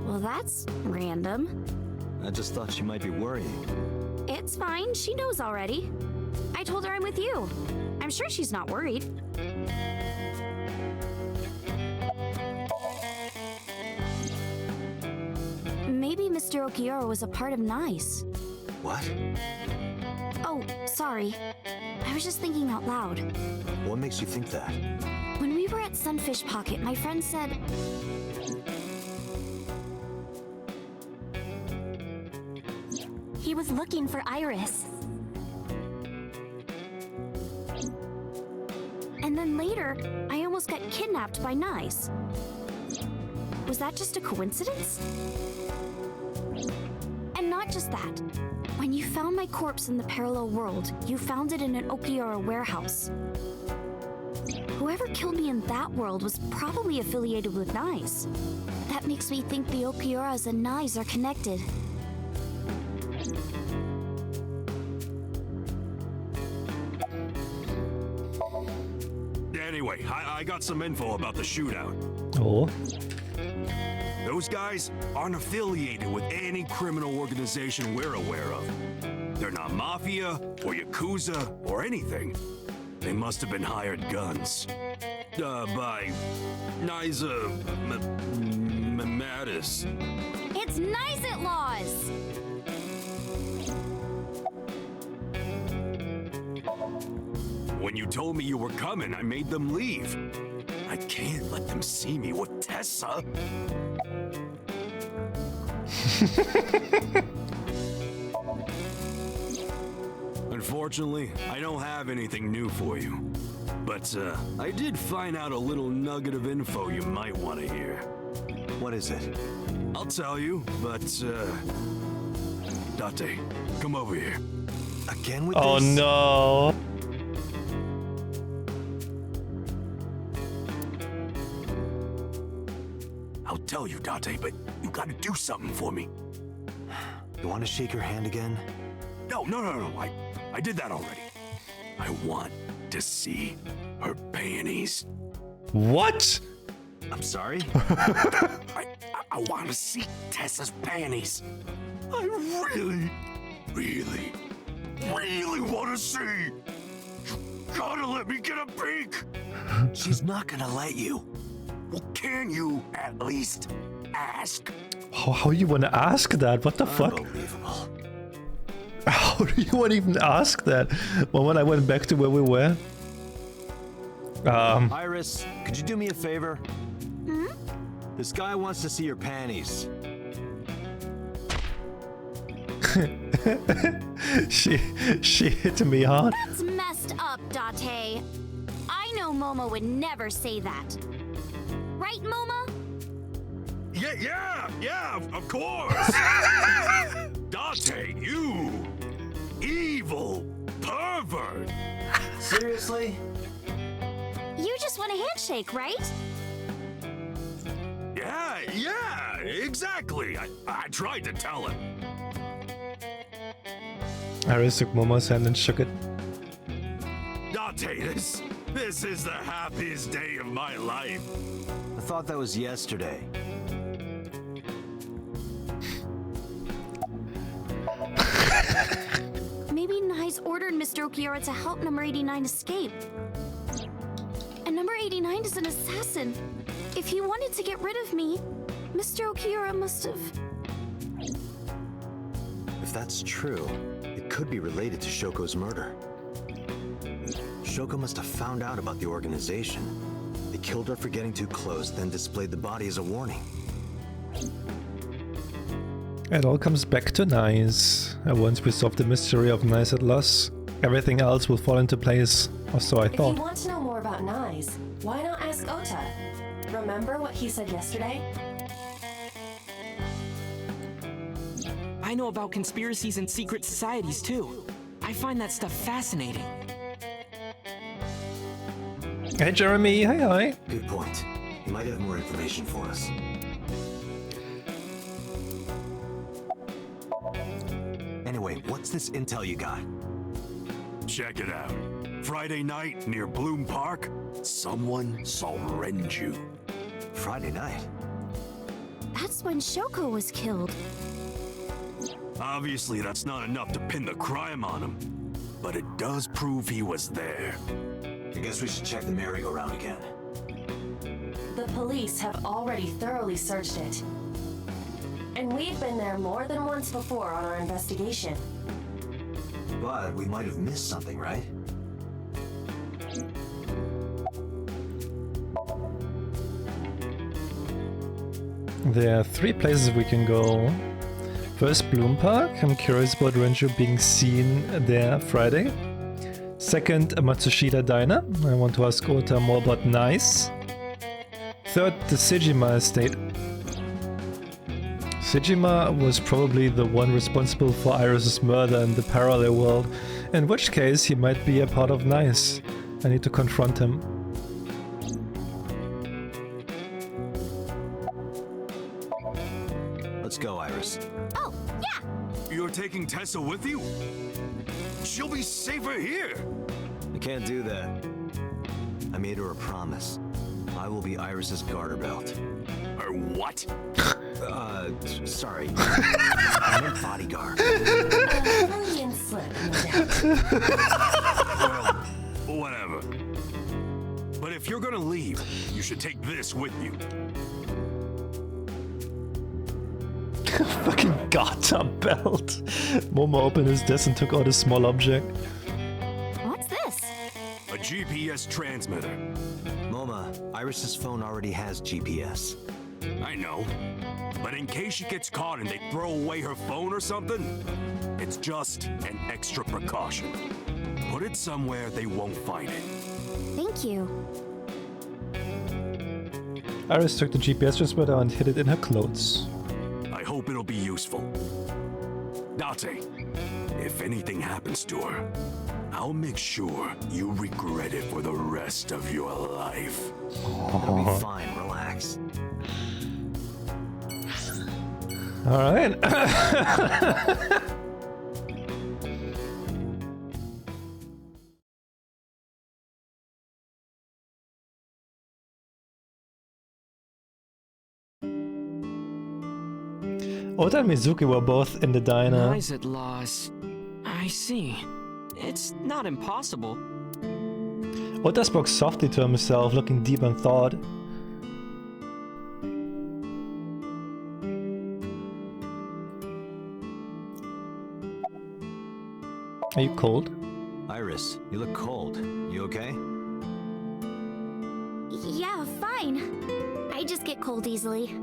Well, that's random. I just thought she might be worrying. It's fine, she knows already. I told her I'm with you. I'm sure she's not worried. Maybe Mr. Okiura was a part of Nice. What? Oh, sorry. I was just thinking out loud. What makes you think that? When we were at Sunfish Pocket, my friend said... He was looking for Iris. And then later, I almost got kidnapped by Nyes. Was that just a coincidence? And not just that. When you found my corpse in the parallel world, you found it in an Okiura warehouse. Whoever killed me in that world was probably affiliated with Nyes. That makes me think the Okiuras and Nyes are connected. Anyway, I got some info about the shootout. Oh. Those guys aren't affiliated with any criminal organization we're aware of. They're not mafia or yakuza or anything. They must have been hired guns. By Nyza Mattis. It's Nyes Outlaws! When you told me you were coming, I made them leave. I can't let them see me with Tessa. Unfortunately, I don't have anything new for you. But I did find out a little nugget of info you might want to hear. What is it? I'll tell you, but Date, come over here. Again with Oh this? no. I'll tell you, Date, but you gotta do something for me. You want to shake her hand again? No. I did that already. I want to see her panties. What? I'm sorry? I want to see Tessa's panties. I really want to see. You gotta let me get a peek. She's not gonna let you. Well, can you at least ask? How you want to ask that? What the fuck? Unbelievable. How do you want to even ask that? Well, when I went back to where we were. Iris, could you do me a favor? Hmm? This guy wants to see your panties. she hit me hard. That's messed up, Date. I know Momo would never say that. Right, Momo? Yeah, of course. Date, you evil pervert. Seriously? You just want a handshake, right? Yeah, exactly. I tried to tell him. Iris took Momo's hand and shook it. Date, this is the happiest day of my life. I thought that was yesterday. Maybe Nyes ordered Mr. Okiura to help number 89 escape. And number 89 is an assassin. If he wanted to get rid of me, Mr. Okiura must have... If that's true, it could be related to Shoko's murder. Shoko must have found out about the organization. They killed her for getting too close, then displayed the body as a warning. It all comes back to Nyes. And once we solve the mystery of Nyes at loss, everything else will fall into place, or so I thought. If you want to know more about Nyes, why not ask Ota? Remember what he said yesterday? I know about conspiracies and secret societies too. I find that stuff fascinating. Hey Jeremy, hi. Good point. You might have more information for us. Anyway, what's this intel you got? Check it out. Friday night near Bloom Park, someone saw Renju. Friday night? That's when Shoko was killed. Obviously, that's not enough to pin the crime on him, but it does prove he was there. I guess we should check the merry-go-round again. The police have already thoroughly searched it. And we've been there more than once before on our investigation. But we might have missed something, right? There are 3 places we can go. First, Bloom Park. I'm curious about Renju being seen there Friday. Second, Matsushita Diner. I want to ask Ota more about Nice. Third, the Sejima estate. Sejima was probably the one responsible for Iris's murder in the parallel world, in which case he might be a part of Nice. I need to confront him. Let's go, Iris. Oh, yeah! You're taking Tessa with you? She'll be safer here. I can't do that. I made her a promise. I will be Iris's garter belt. Or what? Sorry. I meant bodyguard. Freudian slip, no doubt. Well, whatever. But if you're gonna leave, you should take this with you. Fucking garter belt. Momo opened his desk and took out a small object. What's this? A GPS transmitter. Moma, Iris's phone already has GPS. I know. But in case she gets caught and they throw away her phone or something, it's just an extra precaution. Put it somewhere they won't find it. Thank you. Iris took the GPS transmitter and hid it in her clothes. I hope it'll be useful. Date, if anything happens to her, I'll make sure you regret it for the rest of your life. It'll be fine, relax. Alright. Ota and Mizuki were both in the diner. Eyes at loss. I see. It's not impossible. Ota spoke softly to himself, looking deep in thought. Are you cold? Iris, you look cold. You okay? Yeah, fine. I just get cold easily.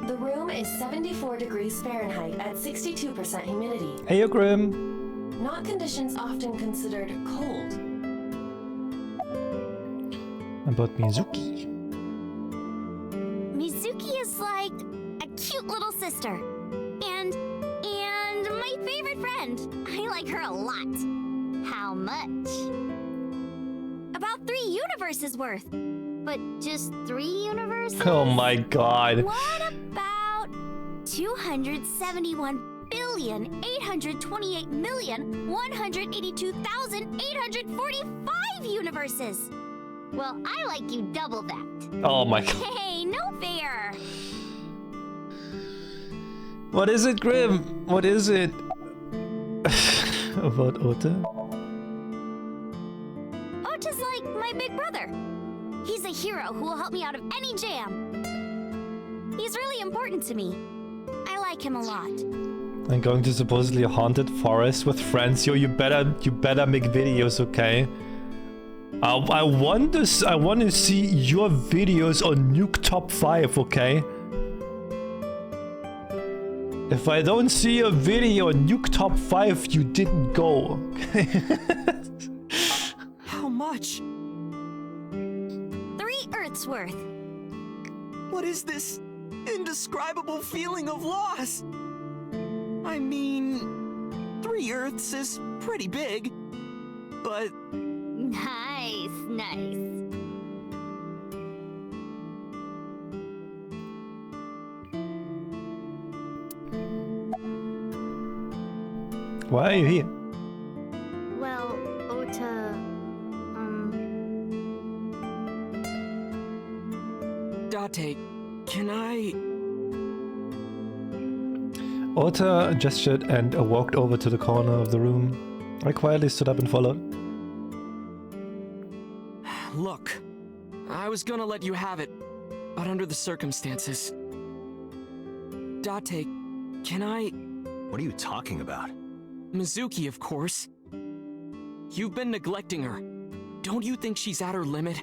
The room is 74 degrees Fahrenheit at 62% humidity. Hey, Grim. Not conditions often considered cold. About Mizuki. Mizuki is like a cute little sister. And my favorite friend. I like her a lot. How much? About 3 universes worth. But just 3 universes? Oh my god. What about 271,828,182,845 universes? Well, I like you double that. Oh my god. Hey, no fair. What is it, Grim? What is it? About Ota? Ota's like my big brother. He's a hero who will help me out of any jam. He's really important to me. I like him a lot. I'm going to supposedly a haunted forest with friends. Yo, you better make videos, okay? I want to see your videos on Nuke Top 5, okay? If I don't see a video on Nuke Top 5, you didn't go. How much? 3 Earths worth. What is this indescribable feeling of loss? I mean, 3 Earths is pretty big, but... Nice, nice. Why are you here? Well, Ota, Date, can I... Ota gestured and walked over to the corner of the room. I quietly stood up and followed. Look, I was gonna let you have it, but under the circumstances. Date, can I... What are you talking about? Mizuki, of course. You've been neglecting her. Don't you think she's at her limit?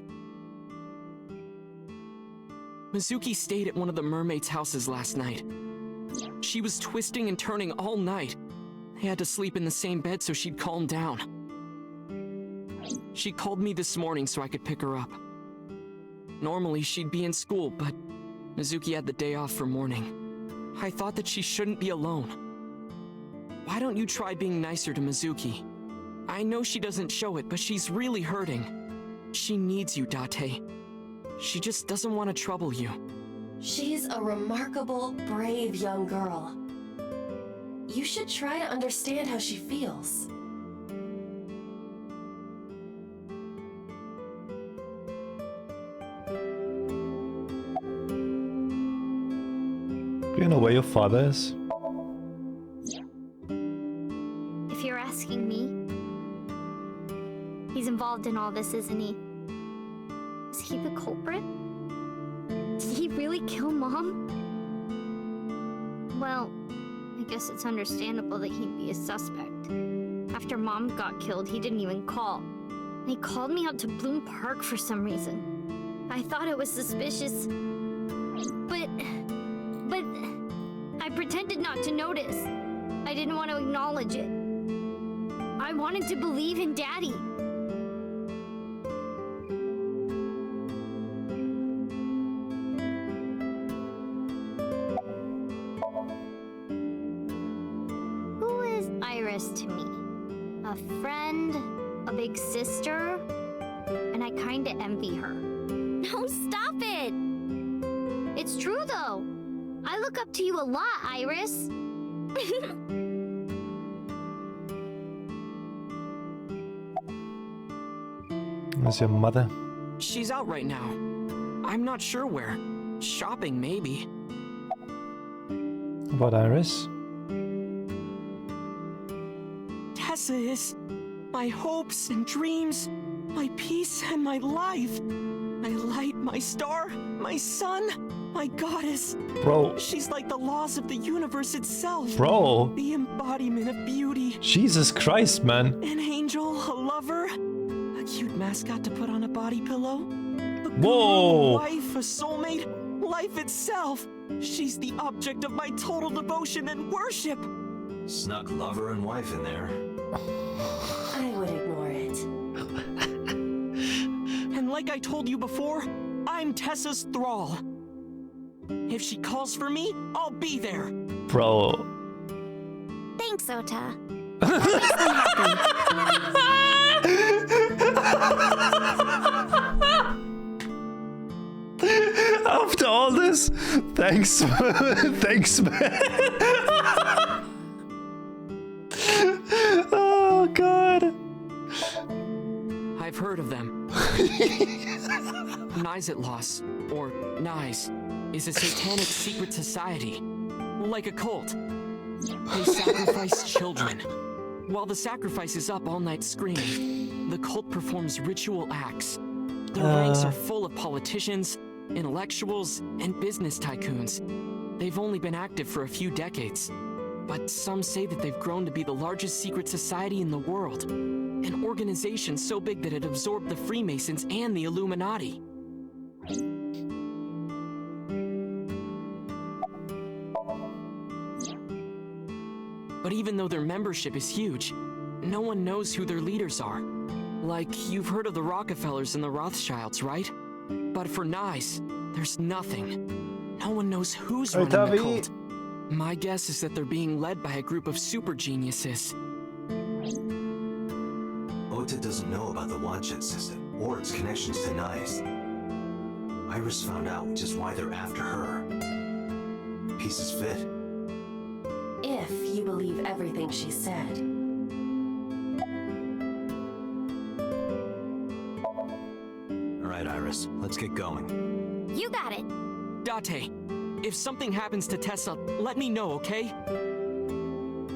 Mizuki stayed at one of the mermaids' houses last night. She was twisting and turning all night. I had to sleep in the same bed so she'd calm down. She called me this morning so I could pick her up. Normally, she'd be in school, but Mizuki had the day off for mourning. I thought that she shouldn't be alone. Why don't you try being nicer to Mizuki? I know she doesn't show it, but she's really hurting. She needs you, Date. She just doesn't want to trouble you. She's a remarkable, brave young girl. You should try to understand how she feels. Do you know where your father is? If you're asking me, he's involved in all this, isn't he? Is he the culprit? Did he really kill Mom? Well, I guess it's understandable that he'd be a suspect. After Mom got killed, he didn't even call. And he called me out to Bloom Park for some reason. I thought it was suspicious. But I pretended not to notice. I didn't want to acknowledge it. I wanted to believe in Daddy. Who is Iris to me? A friend? A big sister? And I kinda envy her. No, stop it! It's true though. I look up to you a lot, Iris. Where's your mother? She's out right now. I'm not sure where. Shopping, maybe. About Iris? Tessa is my hopes and dreams, my peace and my life. My light, my star, my sun, my goddess. Bro. She's like the laws of the universe itself. Bro. The embodiment of beauty. Jesus Christ, man. An angel, a lover, a cute mascot to put on a body pillow. A guru, Whoa. a wife, a soulmate, life itself. She's the object of my total devotion and worship. Snuck lover and wife in there. I would ignore it. And like I told you before, I'm Tessa's thrall. If she calls for me, I'll be there. Bro. Thanks, Ota. After all this, thanks, thanks, man. Oh God. I've heard of them. Nizitlos, or Nize, is a satanic secret society, like a cult. They sacrifice children. While the sacrifice is up all night screaming, the cult performs ritual acts. Their ranks are full of politicians, intellectuals, and business tycoons. They've only been active for a few decades, but some say that they've grown to be the largest secret society in the world. An organization so big that it absorbed the Freemasons and the Illuminati. But even though their membership is huge, no one knows who their leaders are. Like, you've heard of the Rockefellers and the Rothschilds, right? But for Nize, there's nothing. No one knows who's running the cult. My guess is that they're being led by a group of super geniuses. Ota doesn't know about the Wanchen system or its connections to Nize. Iris found out, which is why they're after her. Pieces fit. If you believe everything she said. All right, Iris, let's get going. You got it. Date, if something happens to Tessa, let me know, okay?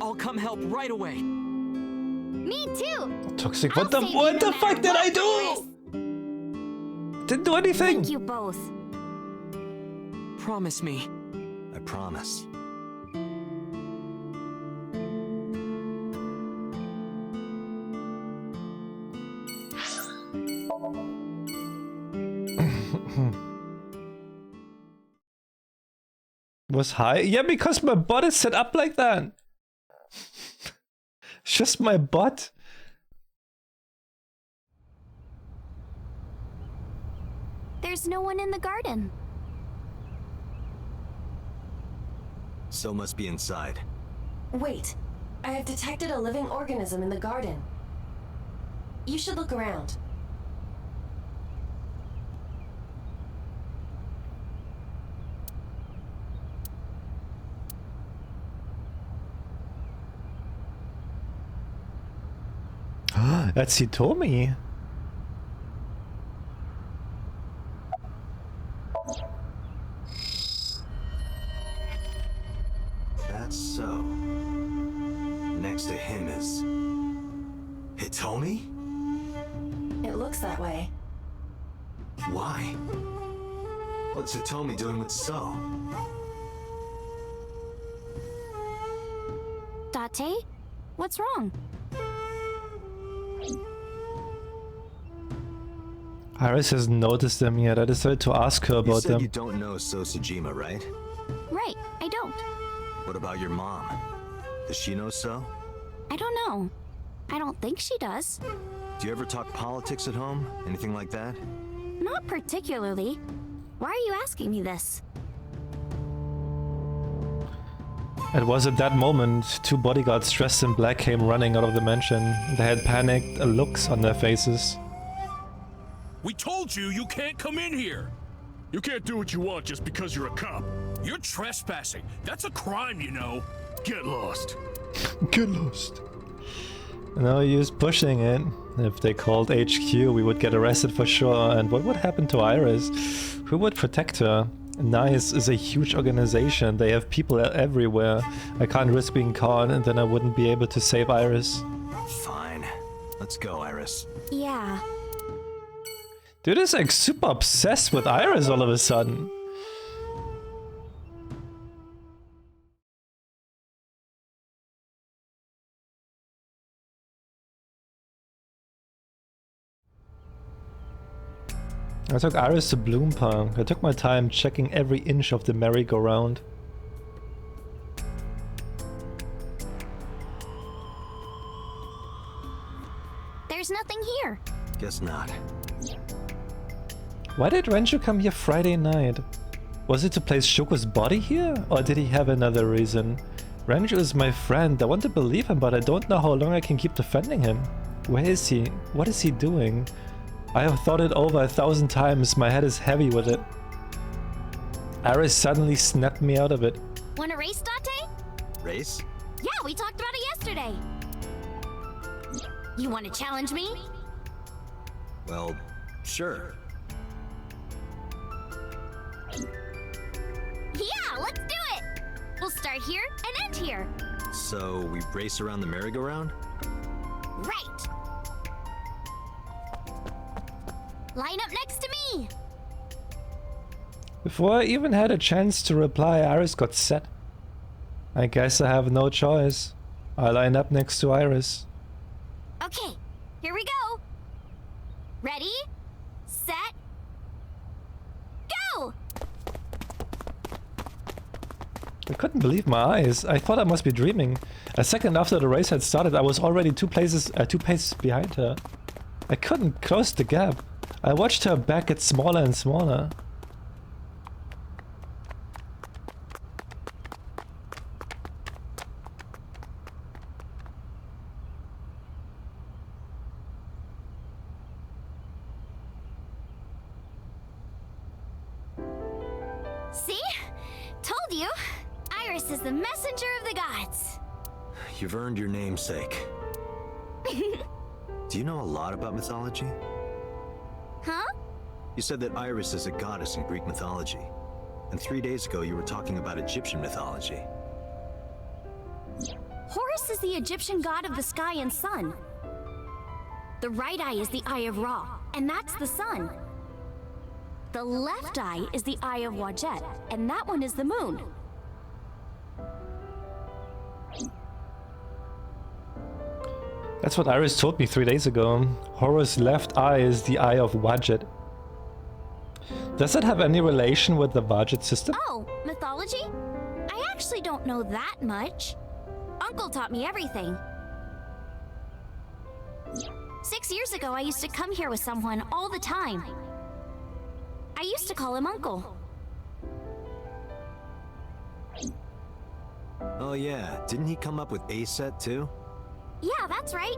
I'll come help right away. Me too. Toxic, what the fuck did I do? Didn't do anything. Thank you both. Promise me. I promise. was high? Yeah, because my butt is set up like that. It's just my butt. There's no one in the garden. So must be inside. Wait, I have detected a living organism in the garden. You should look around. That's Hitomi. That's so. Next to him is... Hitomi? It looks that way. Why? What's Hitomi doing with So? Date? What's wrong? Iris hasn't noticed them yet. I decided to ask her You about said them. you don't know So Sejima, right? Right, I don't. What about your mom? Does she know So? I don't know. I don't think she does. Do you ever talk politics at home? Anything like that? Not particularly. Why are you asking me this? It was at that moment, two bodyguards dressed in black came running out of the mansion. They had panicked looks on their faces. We told you you can't come in here! You can't do what you want just because you're a cop. You're trespassing. That's a crime, you know. Get lost. Get lost. No use pushing it. If they called HQ, we would get arrested for sure. And what would happen to Iris? Who would protect her? NICE is a huge organization. They have people everywhere. I can't risk being caught and then I wouldn't be able to save Iris. Fine. Let's go, Iris. Yeah. Dude is like super obsessed with Iris all of a sudden. I took Iris to Bloom Park. I took my time checking every inch of the merry-go-round. There's nothing here. Guess not. Why did Renju come here Friday night? Was it to place Shoko's body here? Or did he have another reason? Renju is my friend. I want to believe him, but I don't know how long I can keep defending him. Where is he? What is he doing? I have thought it over 1,000 times. My head is heavy with it. Iris suddenly snapped me out of it. Want a race, Date? Race? Yeah, we talked about it yesterday. You want to challenge me? Well, sure. Yeah, let's do it! We'll start here and end here. So, we race around the merry-go-round? Right! Line up next to me! Before I even had a chance to reply, Iris got set. I guess I have no choice. I line up next to Iris. Okay, here we go. Ready, set, go! I couldn't believe my eyes. I thought I must be dreaming. A second after the race had started, I was already two paces behind her. I couldn't close the gap. I watched her back get smaller and smaller. See? Told you. Iris is the messenger of the gods. You've earned your namesake. Do you know a lot about mythology? Huh? You said that Iris is a goddess in Greek mythology. And 3 days ago you were talking about Egyptian mythology. Horus is the Egyptian god of the sky and sun. The right eye is the eye of Ra, and that's the sun. The left eye is the eye of Wadjet, and that one is the moon. That's what Iris told me 3 days ago. Horus' left eye is the eye of Wadjet. Does that have any relation with the Wadjet system? Oh, mythology? don't know that much. Uncle taught me everything. 6 years ago, I used to come here with someone all the time. I used to call him Uncle. Oh yeah, didn't he come up with Aset too? Yeah, that's right.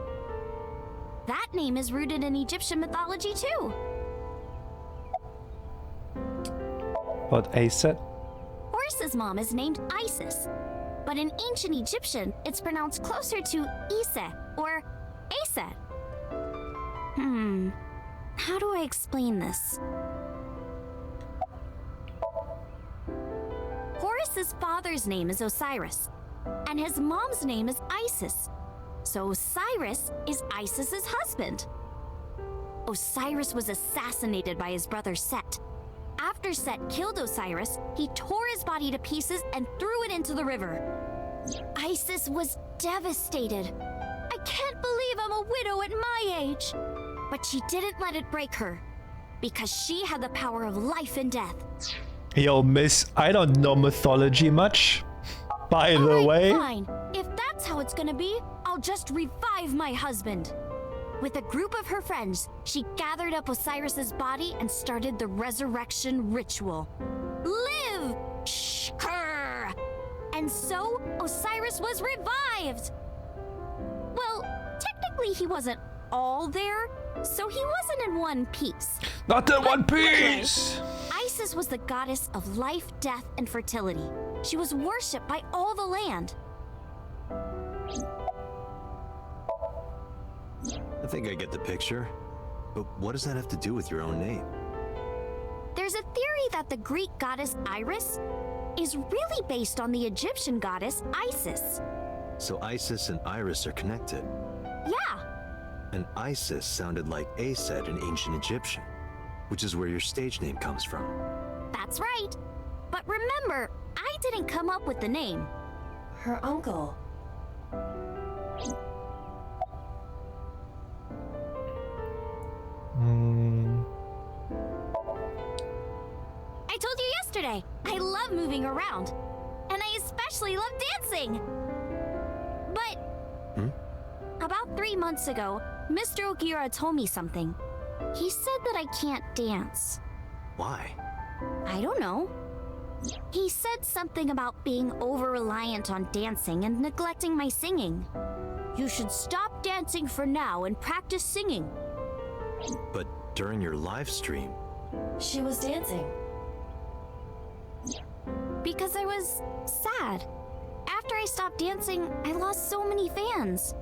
That name is rooted in Egyptian mythology too. What Aset? Horus's mom is named Isis, but in ancient Egyptian, it's pronounced closer to Ise or Aset. How do I explain this? Horus's father's name is Osiris, and his mom's name is Isis. So Osiris is Isis's husband. Osiris was assassinated by his brother Set. After Set killed Osiris, he tore his body to pieces and threw it into the river. Isis was devastated. I can't believe I'm a widow at my age. But she didn't let it break her, because she had the power of life and death. Yo, miss, I don't know mythology much. By the way. Fine. If that's how it's gonna be, I'll just revive my husband. With a group of her friends, she gathered up Osiris's body and started the resurrection ritual. Live! Shkur! And so, Osiris was revived! Well, technically he wasn't all there, so he wasn't in one piece. Not in one anyway, piece! Isis was the goddess of life, death, and fertility. She was worshipped by all the land. I think I get the picture. But what does that have to do with your own name? There's a theory that the Greek goddess Iris is really based on the Egyptian goddess Isis. So Isis and Iris are connected. Yeah. And Isis sounded like Aset in ancient Egyptian, which is where your stage name comes from. That's right. But remember, I didn't come up with the name. Her uncle. I told you yesterday, I love moving around. And I especially love dancing. But about 3 months ago, Mr. Ogira told me something. He said that I can't dance. Why? I don't know. He said something about being over-reliant on dancing and neglecting my singing. You should stop dancing for now and practice singing. But during your live stream... She was dancing. Because I was sad. After I stopped dancing, I lost so many fans.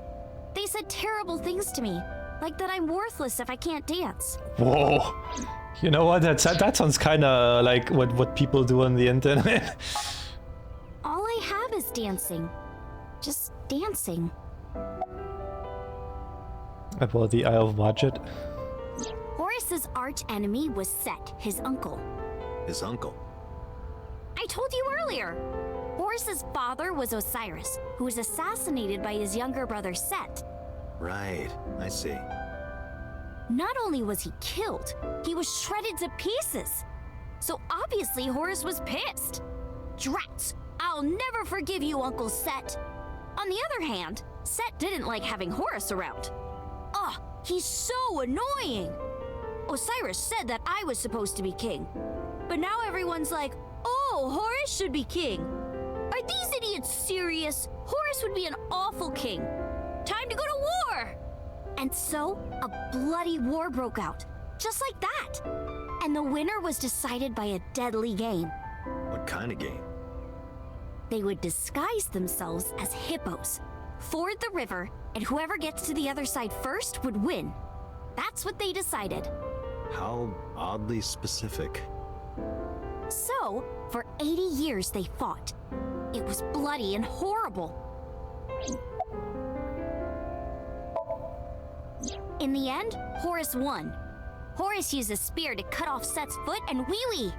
They said terrible things to me, like that I'm worthless if I can't dance. Whoa. You know what? That sounds kind of like what people do on the internet. All I have is dancing. Just dancing. About the Isle of Wadjet. Horus's arch enemy was Set, his uncle. His uncle? I told you earlier. Horus's father was Osiris, who was assassinated by his younger brother Set. Right, I see. Not only was he killed, he was shredded to pieces. So obviously Horus was pissed. Drats, I'll never forgive you, Uncle Set. On the other hand, Set didn't like having Horus around. Ugh, he's so annoying. Osiris said that I was supposed to be king. But now everyone's like, oh, Horus should be king. Are these idiots serious? Horus would be an awful king. Time to go to war! And so, a bloody war broke out, just like that. And the winner was decided by a deadly game. What kind of game? They would disguise themselves as hippos, ford the river, and whoever gets to the other side first would win. That's what they decided. How oddly specific. So, for 80 years they fought. It was bloody and horrible. In the end, Horus won. Horus used a spear to cut off Set's foot and wee-wee.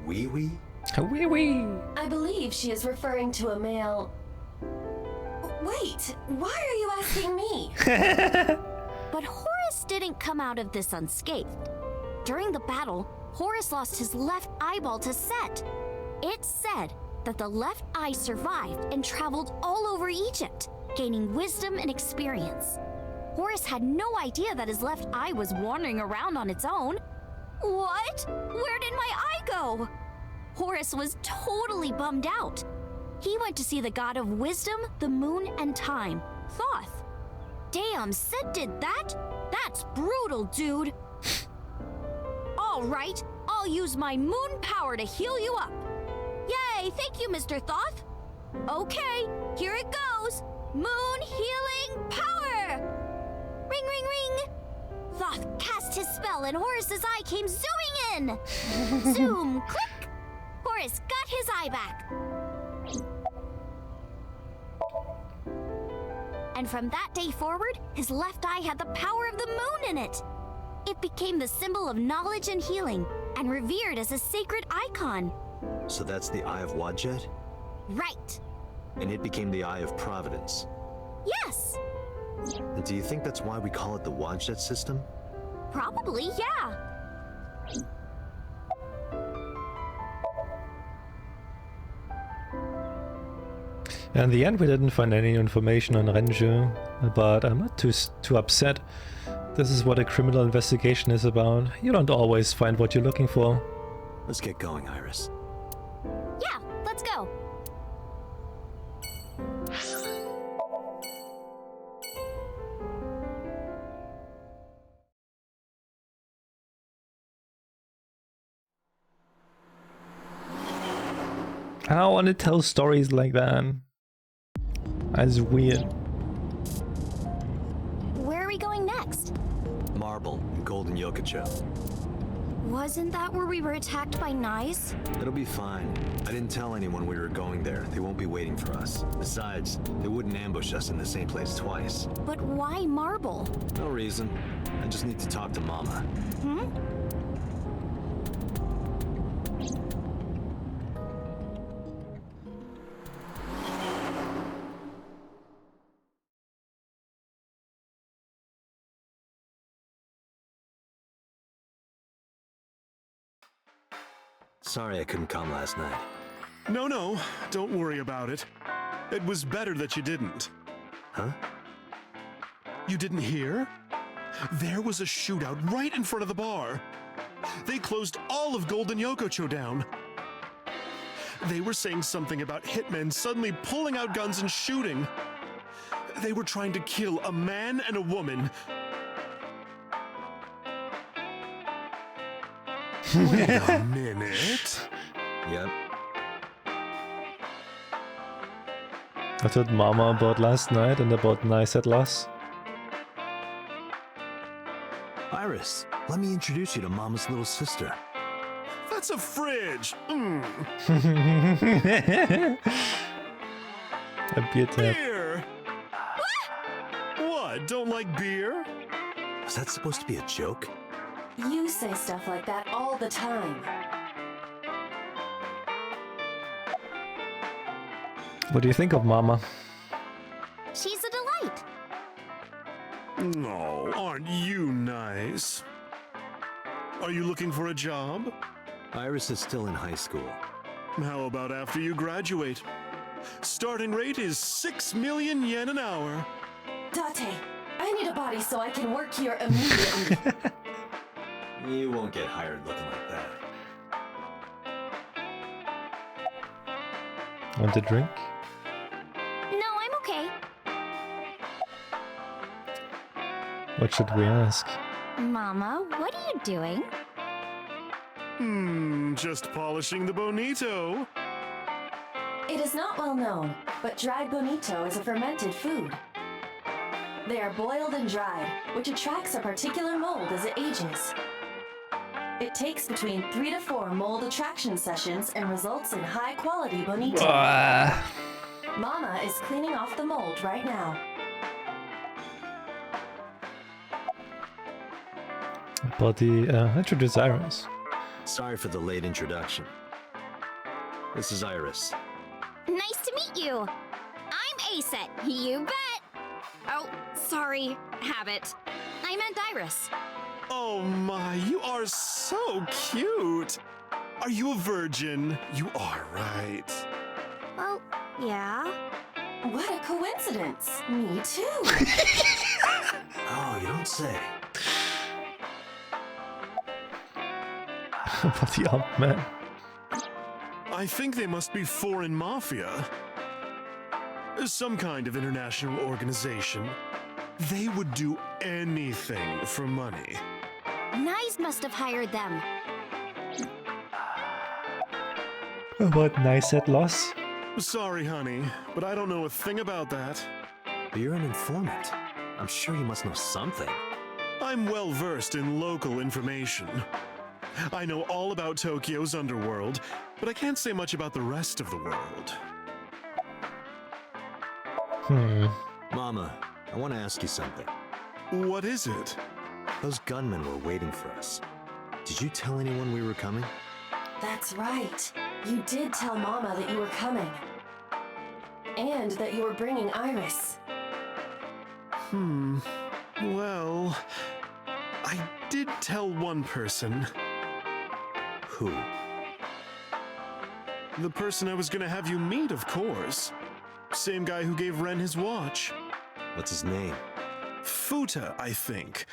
Wee-wee? Wee-wee. I believe she is referring to a male... Wait, why are you asking me? But Horus didn't come out of this unscathed. During the battle, Horus lost his left eyeball to Set. It's said that the left eye survived and traveled all over Egypt, gaining wisdom and experience. Horus had no idea that his left eye was wandering around on its own. What? Where did my eye go? Horus was totally bummed out. He went to see the god of wisdom, the moon, and time, Thoth. Damn, Sid did that? That's brutal, dude. All right, I'll use my moon power to heal you up. Yay, thank you, Mr. Thoth. Okay, here it goes. Moon healing power! Ring, ring, ring! Thoth cast his spell and Horus's eye came zooming in. Zoom, click! Horus got his eye back. And from that day forward, his left eye had the power of the moon in it. It became the symbol of knowledge and healing, and revered as a sacred icon. So that's the Eye of Wadjet? Right. And it became the Eye of Providence. Yes. And do you think that's why we call it the Wadjet system? Probably, yeah. In the end, we didn't find any information on Renju, but I'm not too upset. This is what a criminal investigation is about. You don't always find what you're looking for. Let's get going, Iris. Yeah, let's go. I don't want to tell stories like that. That's weird. Where are we going next? Marble and Golden Yokocho. Wasn't that where we were attacked by Knights? It'll be fine. I didn't tell anyone we were going there. They won't be waiting for us. Besides, they wouldn't ambush us in the same place twice. But why Marble? No reason. I just need to talk to Mama. Hmm? Sorry I couldn't come last night. No, don't worry about it. It was better that you didn't. Huh? You didn't hear? There was a shootout right in front of the bar. They closed all of Golden Yokocho down. They were saying something about hitmen suddenly pulling out guns and shooting. They were trying to kill a man and a woman. Wait a minute. Yep. I told Mama about last night and about Nice at Loss. Iris, let me introduce you to Mama's little sister. That's a fridge. A beer tap. Beer. What? Don't like beer? Was that supposed to be a joke? You say stuff like that all the time. What do you think of Mama? She's a delight. No, aren't you nice? Are you looking for a job? Iris is still in high school. How about after you graduate? Starting rate is 6 million yen an hour. Date, I need a body so I can work here immediately. You won't get hired looking like that. Want a drink? No, I'm okay. What should we ask? Mama, what are you doing? Just polishing the bonito. It is not well known, but dried bonito is a fermented food. They are boiled and dried, which attracts a particular mold as it ages. It takes between 3 to 4 mold attraction sessions and results in high-quality bonito. Mama is cleaning off the mold right now. About the introduce Iris. Sorry for the late introduction. This is Iris. Nice to meet you. I'm Aset, you bet. Oh, sorry, habit. I meant Iris. Oh my, you are so cute. Are you a virgin? You are, right? Well, yeah. What a coincidence. Me too. Oh, you don't say. About the ump, man. I think they must be foreign mafia. Some kind of international organization. They would do anything for money. Nyes must have hired them. What nice at loss? Sorry, honey, but I don't know a thing about that. But you're an informant. I'm sure you must know something. I'm well versed in local information. I know all about Tokyo's underworld, but I can't say much about the rest of the world. Mama, I want to ask you something. What is it? Those gunmen were waiting for us. Did you tell anyone we were coming? That's right. You did tell Mama that you were coming. And that you were bringing Iris. Well, I did tell one person. Who? The person I was gonna have you meet, of course. Same guy who gave Ren his watch. What's his name? Futa, I think.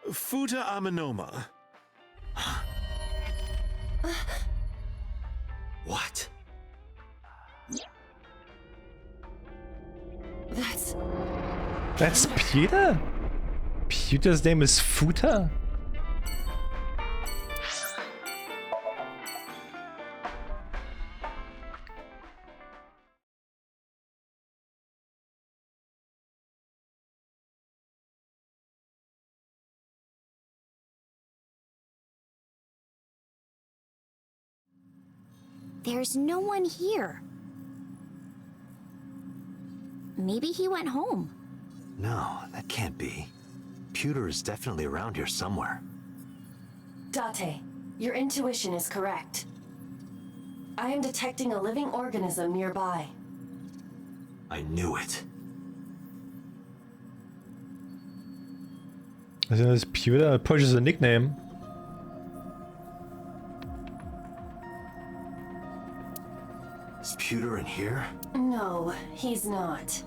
Futa Aminoma. What? That's Peter? Peter's name is Futa? There's no one here. Maybe he went home. No, that can't be. Pewter is definitely around here somewhere. Date, your intuition is correct. I am detecting a living organism nearby. I knew it. I think it's Pewter. Push is a nickname. Is Pewter in here? No, he's not.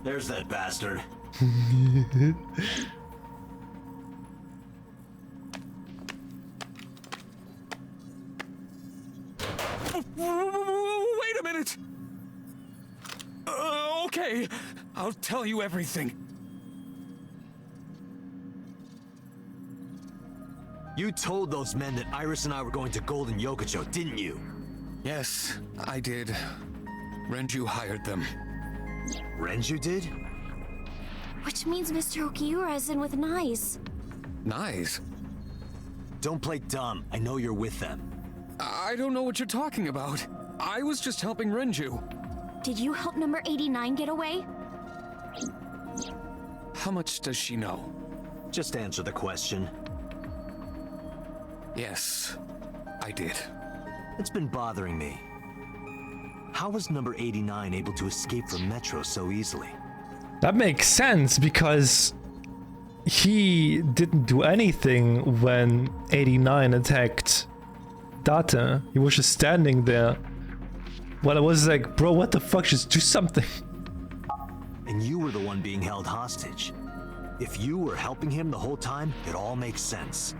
There's that bastard. Wait a minute! Okay, I'll tell you everything. You told those men that Iris and I were going to Golden Yokocho, didn't you? Yes, I did. Renju hired them. Renju did? Which means Mr. Okiura is in with Nyes. Nice. Don't play dumb. I know you're with them. I don't know what you're talking about. I was just helping Renju. Did you help number 89 get away? How much does she know? Just answer the question. Yes, I did. It's been bothering me. How was number 89 able to escape from Metro so easily? That makes sense because he didn't do anything when 89 attacked Data. He was just standing there. Well, I was like, bro, what the fuck? Just do something. And you were the one being held hostage. If you were helping him the whole time, it all makes sense.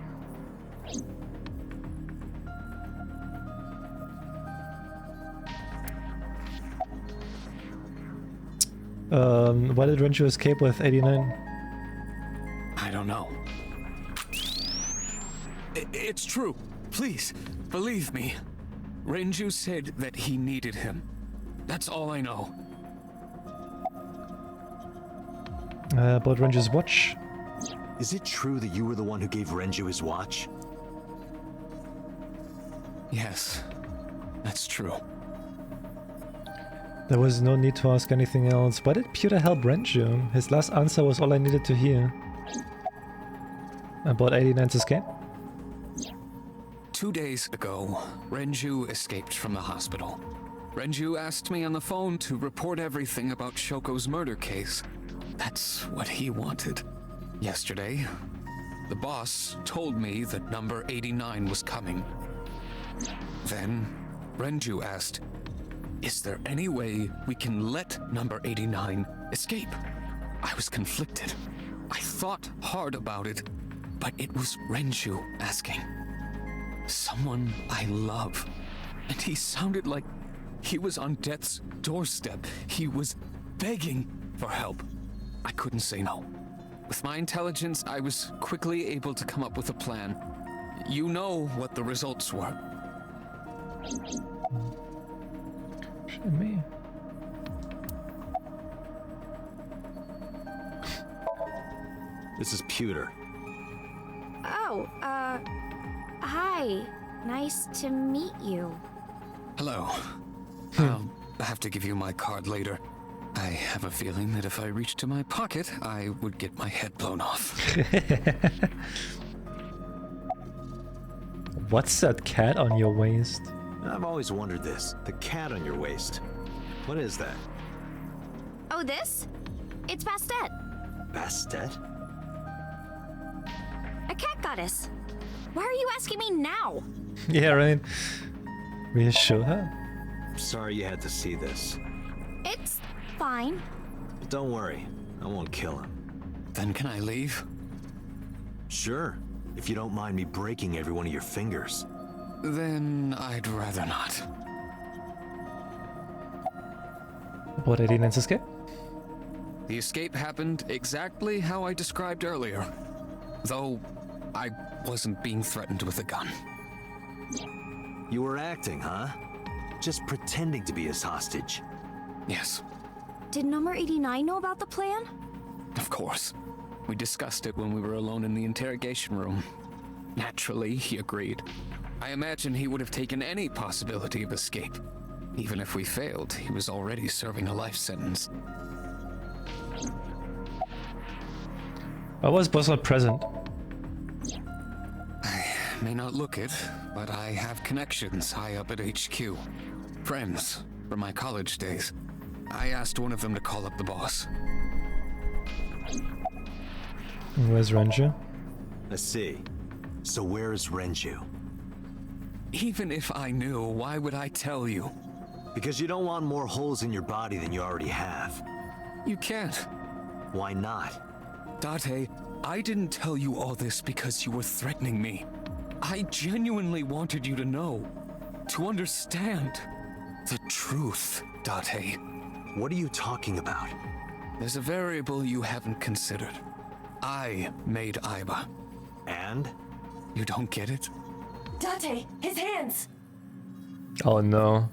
Why did Renju escape with 89? I don't know. It's true. Please, believe me. Renju said that he needed him. That's all I know. About Renju's watch? Is it true that you were the one who gave Renju his watch? Yes, that's true. There was no need to ask anything else. Why did Pewter help Renju? His last answer was all I needed to hear. About 89's escape? 2 days ago, Renju escaped from the hospital. Renju asked me on the phone to report everything about Shoko's murder case. That's what he wanted. Yesterday, the boss told me that number 89 was coming. Then, Renju asked, "Is there any way we can let number 89 escape?" I was conflicted. I thought hard about it, but it was Renju asking. Someone I love. And he sounded like he was on death's doorstep. He was begging for help. I couldn't say no. With my intelligence, I was quickly able to come up with a plan. You know what the results were. Me. This is Pewter. Oh, hi. Nice to meet you. Hello. I'll have to give you my card later. I have a feeling that if I reached to my pocket, I would get my head blown off. What's that cat on your waist? I've always wondered this. The cat on your waist. What is that? Oh, this? It's Bastet. Bastet? A cat goddess. Why are you asking me now? Yeah, right. We show her. Sorry you had to see this. It's fine. Don't worry. I won't kill him. Then can I leave? Sure. If you don't mind me breaking every one of your fingers. Then I'd rather not. What 89's escape? The escape happened exactly how I described earlier. Though I wasn't being threatened with a gun. You were acting, huh? Just pretending to be his hostage. Yes. Did number 89 know about the plan? Of course. We discussed it when we were alone in the interrogation room. Naturally, he agreed. I imagine he would have taken any possibility of escape. Even if we failed, he was already serving a life sentence. I was not present. I may not look it, but I have connections high up at HQ. Friends from my college days. I asked one of them to call up the boss. Where's Renju? I see. So where is Renju? Even if I knew, why would I tell you? Because you don't want more holes in your body than you already have. You can't. Why not? Date, I didn't tell you all this because you were threatening me. I genuinely wanted you to know, to understand the truth, Date. What are you talking about? There's a variable you haven't considered. I made Aiba. And? You don't get it? Date, his hands! Oh no.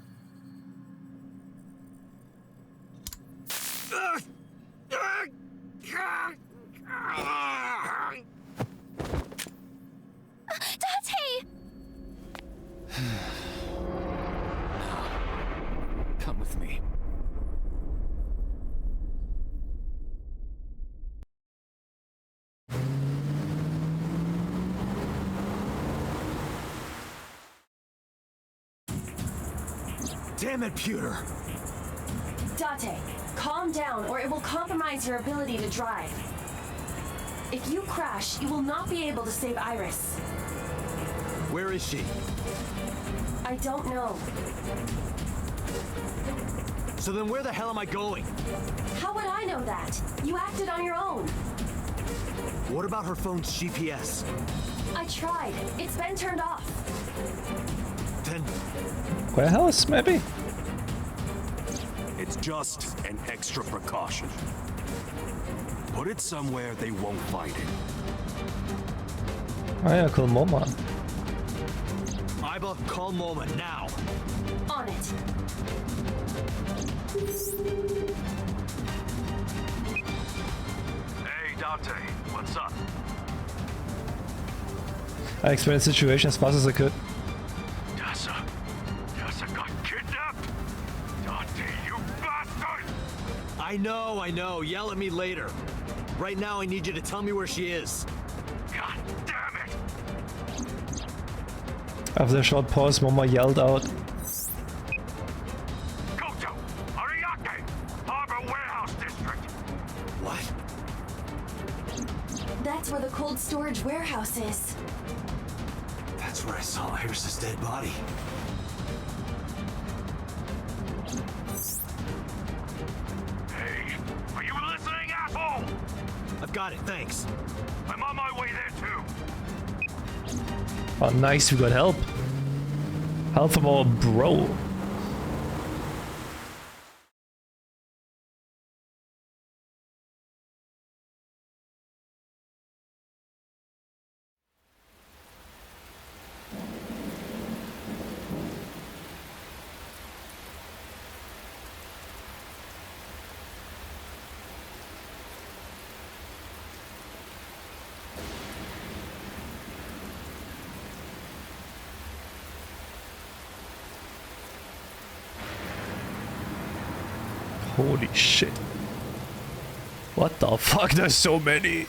Date! Come with me. Damn it, Pewter! Date, calm down or it will compromise your ability to drive. If you crash, you will not be able to save Iris. Where is she? I don't know. So then where the hell am I going? How would I know that? You acted on your own. What about her phone's GPS? I tried. It's been turned off. Then... Warehouse, maybe? It's just an extra precaution. Put it somewhere they won't find it. Oh yeah, cool Moma. Aiba, call Moma now. On it. Hey, Date, what's up? I explained the situation as fast as I could. Tessa got kidnapped? Date, you bastard! I know. Yell at me later. Right now, I need you to tell me where she is. God damn it! After a short pause, Moma yelled out. That's where the cold storage warehouse is. That's where I saw Iris's dead body. Hey, are you listening, asshole? I've got it, thanks. I'm on my way there too. Oh, nice, we got help. Help from our bro. Holy shit. What the fuck? There's so many.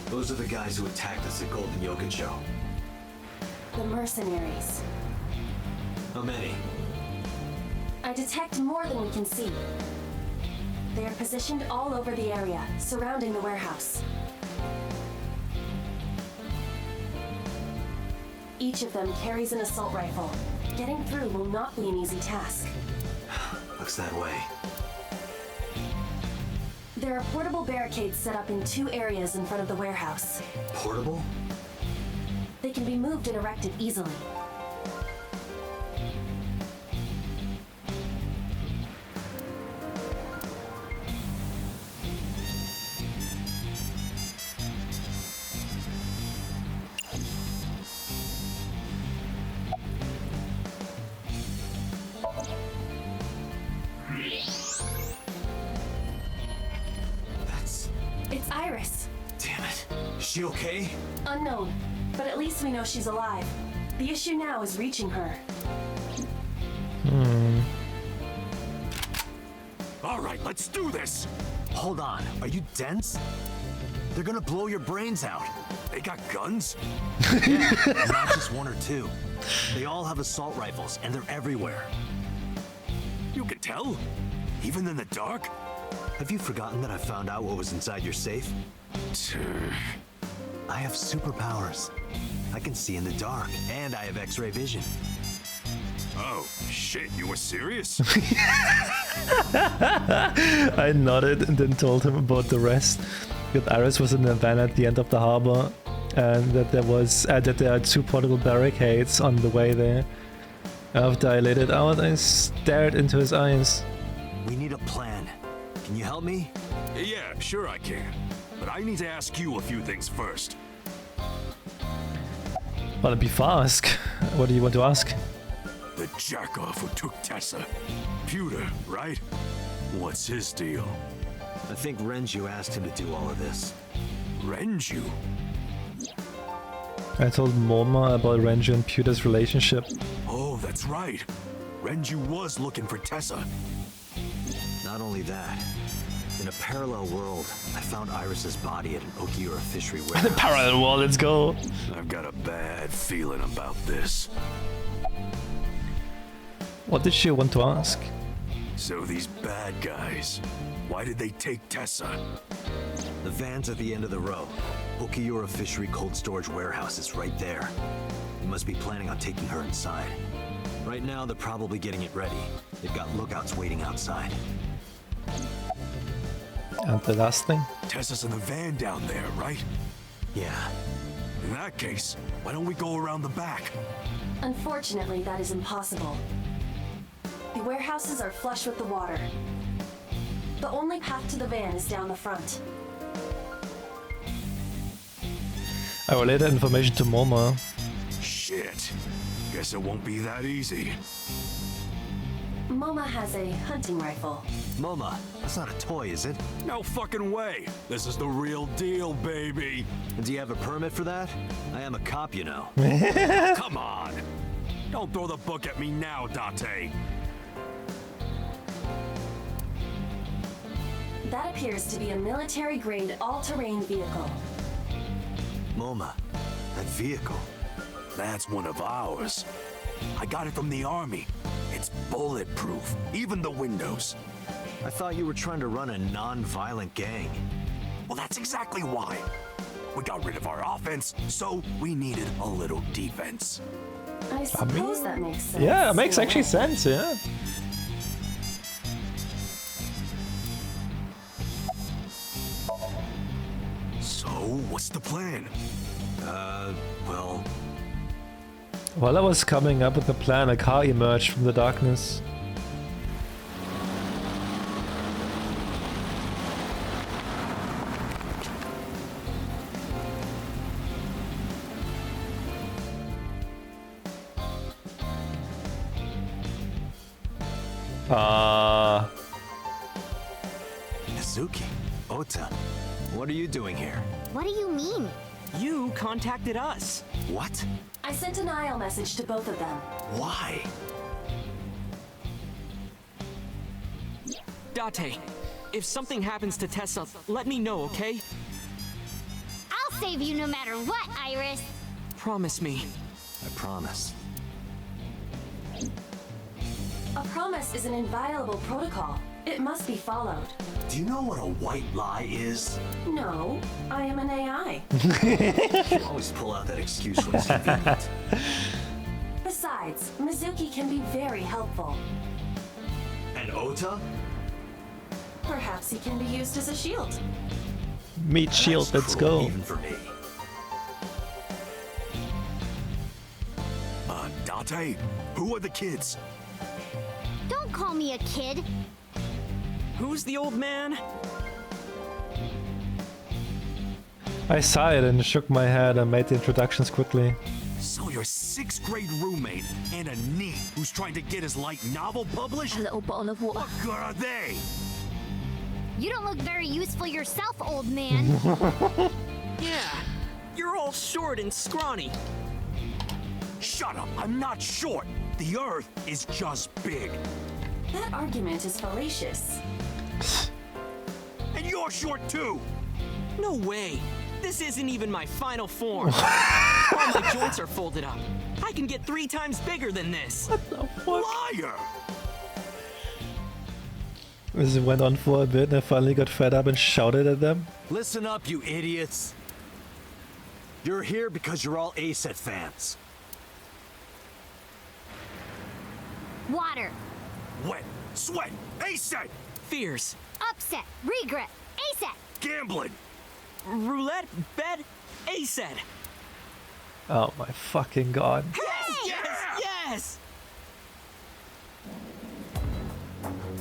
Those are the guys who attacked us at Golden Yokocho. The mercenaries. How many? I detect more than we can see. They are positioned all over the area, surrounding the warehouse. Each of them carries an assault rifle. Getting through will not be an easy task. Looks that way. There are portable barricades set up in 2 areas in front of the warehouse. Portable? They can be moved and erected easily. It's Iris. Damn it. Is she okay? Unknown, but at least we know she's alive. The issue now is reaching her. All right, let's do this. Hold on. Are you dense? They're gonna blow your brains out. They got guns? Yeah, not just 1 or 2. They all have assault rifles, and they're everywhere. You can tell? Even in the dark? Have you forgotten that I found out what was inside your safe? I have superpowers. I can see in the dark, and I have X-ray vision. Oh, shit, you were serious? I nodded and then told him about the rest. That Iris was in a van at the end of the harbor, and that there are 2 portable barricades on the way there. After I laid it out, I stared into his eyes. We need a plan. Can you help me? Yeah, sure I can. But I need to ask you a few things first. Well, be fast. What do you want to ask? The jackoff who took Tessa. Pewter, right? What's his deal? I think Renju asked him to do all of this. Renju? I told Moma about Renju and Pewter's relationship. Oh, that's right. Renju was looking for Tessa. Not only that, in a parallel world, I found Iris's body at an Okiura fishery warehouse. The parallel world, let's go. I've got a bad feeling about this. What did she want to ask? So these bad guys, why did they take Tessa? The van's at the end of the row. Okiura fishery cold storage warehouse is right there. They must be planning on taking her inside. Right now, they're probably getting it ready. They've got lookouts waiting outside. And the last thing? Tessa's in the van down there, right? Yeah. In that case, why don't we go around the back? Unfortunately, that is impossible. The warehouses are flush with the water. The only path to the van is down the front. I relayed that information to Moma. Shit. Guess it won't be that easy. Moma has a hunting rifle. Moma, that's not a toy, is it? No fucking way. This is the real deal, baby. And do you have a permit for that? I am a cop, you know. Come on. Don't throw the book at me now, Date. That appears to be a military-grade all-terrain vehicle. MoMA, that vehicle. That's one of ours. I got it from the army. It's bulletproof, even the windows. I thought you were trying to run a non-violent gang. Well, that's exactly why. We got rid of our offense, so we needed a little defense. I suppose that makes sense. Yeah, it makes actually sense, yeah. So, what's the plan? Well... While I was coming up with a plan, a car emerged from the darkness. Mizuki, Ota, what are you doing here? What do you mean? You contacted us. What? I sent an IL message to both of them. Why? Date, if something happens to Tessa, let me know, okay? I'll save you no matter what, Iris. Promise me. I promise. A promise is an inviolable protocol. It must be followed. Do you know what a white lie is? No, I am an AI. You always pull out that excuse when it's convenient. Besides, Mizuki can be very helpful. And Ota? Perhaps he can be used as a shield. Meet shield, That's let's cruel, go. even for me. Date, who are the kids? Don't call me a kid. Who's the old man? I sighed and shook my head and made the introductions quickly. So your 6th grade roommate and a NEET who's trying to get his light novel published? A little bottle of water. What good are they? You don't look very useful yourself, old man. Yeah, you're all short and scrawny. Shut up, I'm not short. The Earth is just big. That argument is fallacious. And you're short too! No way. This isn't even my final form. All my joints are folded up. I can get 3 times bigger than this. What the fuck? Liar! As it went on for a bit and I finally got fed up and shouted at them. Listen up, you idiots. You're here because you're all ASET fans. Water. Wet, sweat, ASET, Fears. Upset. Regret. ASAP. gambling. Roulette, bed, ASET. Oh my fucking god. Yes! Yes! Yes!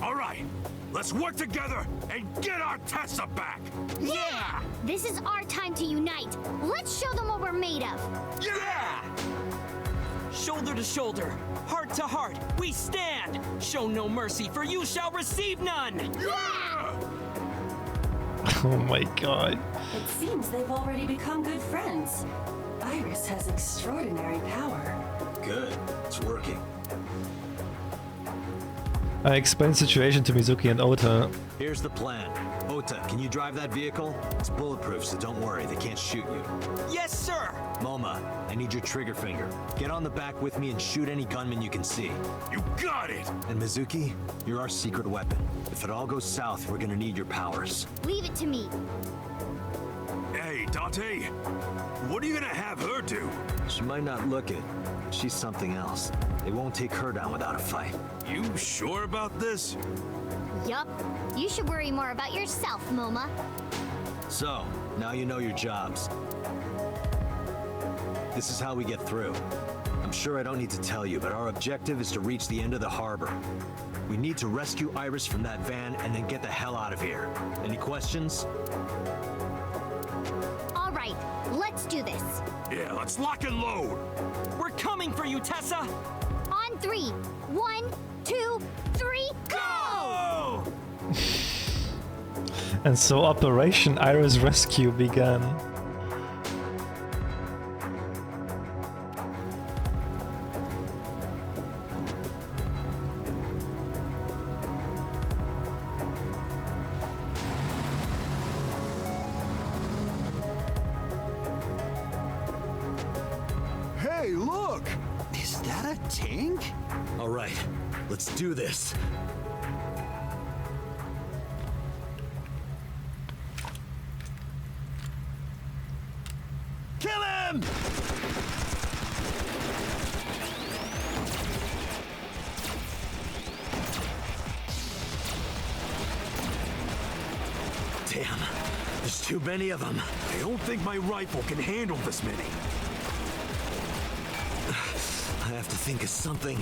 All right, let's work together and get our Tessa back. Yeah! This is our time to unite. Let's show them what we're made of. Yeah! Shoulder to shoulder, heart to heart, we stand. Show no mercy, for you shall receive none. Yeah! Oh my god. It seems they've already become good friends. Iris has extraordinary power. Good, it's working. I explained the situation to Mizuki and Ota. Here's the plan. Ota, can you drive that vehicle? It's bulletproof, so don't worry, they can't shoot you. Yes, sir! MoMA, I need your trigger finger. Get on the back with me and shoot any gunman you can see. You got it! And Mizuki, you're our secret weapon. If it all goes south, we're gonna need your powers. Leave it to me. Hey, Date, what are you gonna have her do? She might not look it, but she's something else. They won't take her down without a fight. You sure about this? Yup. You should worry more about yourself, MoMA. So, now you know your jobs. This is how we get through. I'm sure I don't need to tell you, but our objective is to reach the end of the harbor. We need to rescue Iris from that van and then get the hell out of here. Any questions? All right, let's do this. Yeah, let's lock and load. We're coming for you, Tessa! On 3. 1, 2, 3, go! And so Operation Iris Rescue began. hey, look! Is that a tank? All right, let's do this. Kill him! Damn, there's too many of them. I don't think my rifle can handle this many. I have to think of something.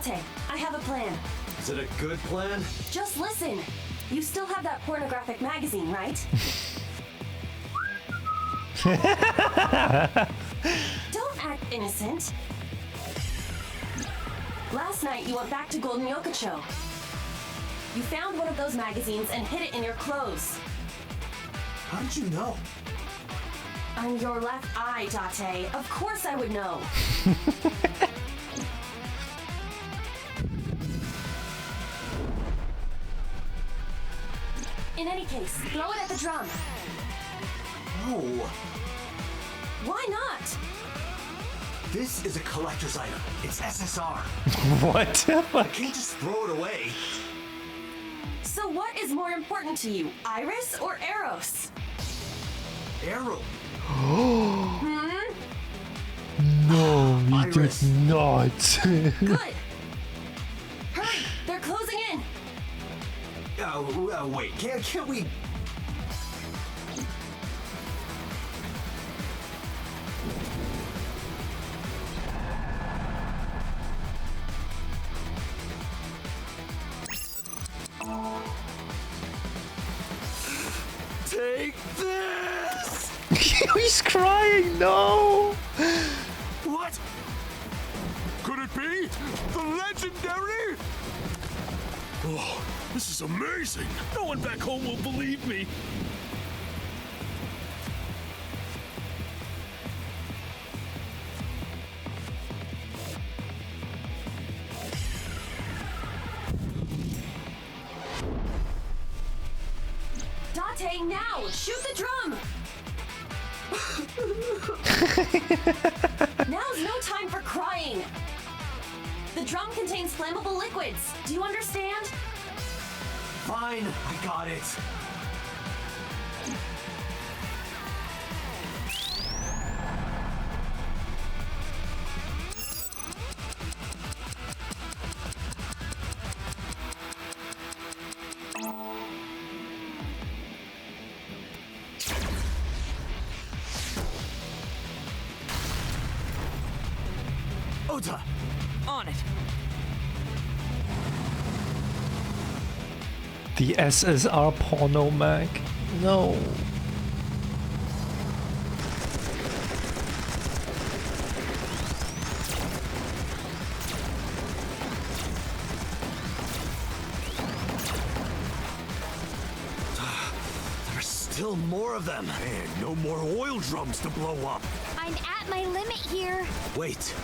Date, I have a plan. Is it a good plan? Just listen. You still have that pornographic magazine, right? Don't act innocent. Last night you went back to Golden Yokocho. You found one of those magazines and hid it in your clothes. How did you know? I'm your left eye, Date. Of course I would know. In any case, throw it at the drum. No. Why not? This is a collector's item. It's SSR. What the fuck? I can't just throw it away. So what is more important to you, Iris or Eros? Arrow. No, he Iris. did not. Good. Hurry, they're closing in. Wait, can't we... Take this! He's crying, no! What? Could it be? The legendary? Oh, this is amazing! No one back home will believe me! Date, now! Shoot the drum! Now's no time for crying! The drum contains flammable liquids. Do you understand? Fine, I got it. Ota! On it. The SSR porno mag. No. There's still more of them. Man, no more oil drums to blow up. I'm at my limit here. Wait.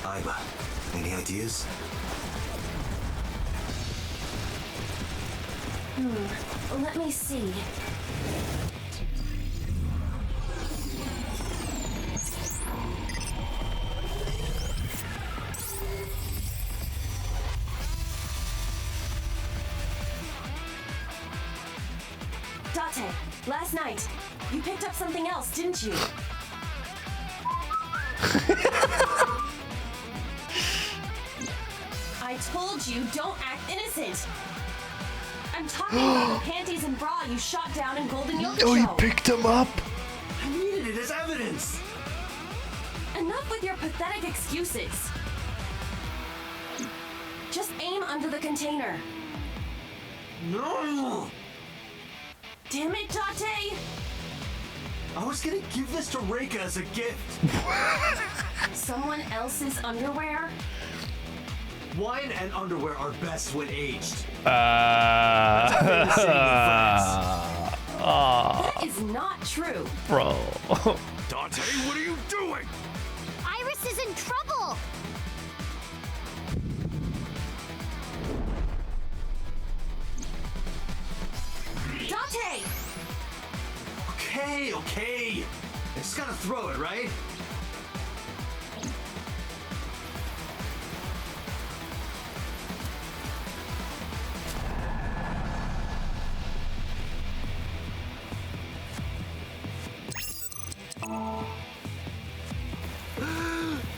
Iba, any ideas? Let me see. Date, last night, you picked up something else, didn't you? I told you, don't act innocent. I'm talking about the panties and bra you shot down in Golden Yokocho. Oh, he picked him up. I needed it as evidence. Enough with your pathetic excuses. Just aim under the container. No! Damn it, Date! I was gonna give this to Reika as a gift. Someone else's underwear? Wine and underwear are best when aged. That is not true. Bro. Dante, what are you doing? Iris is in trouble! Dante! Okay. I just gotta throw it, right?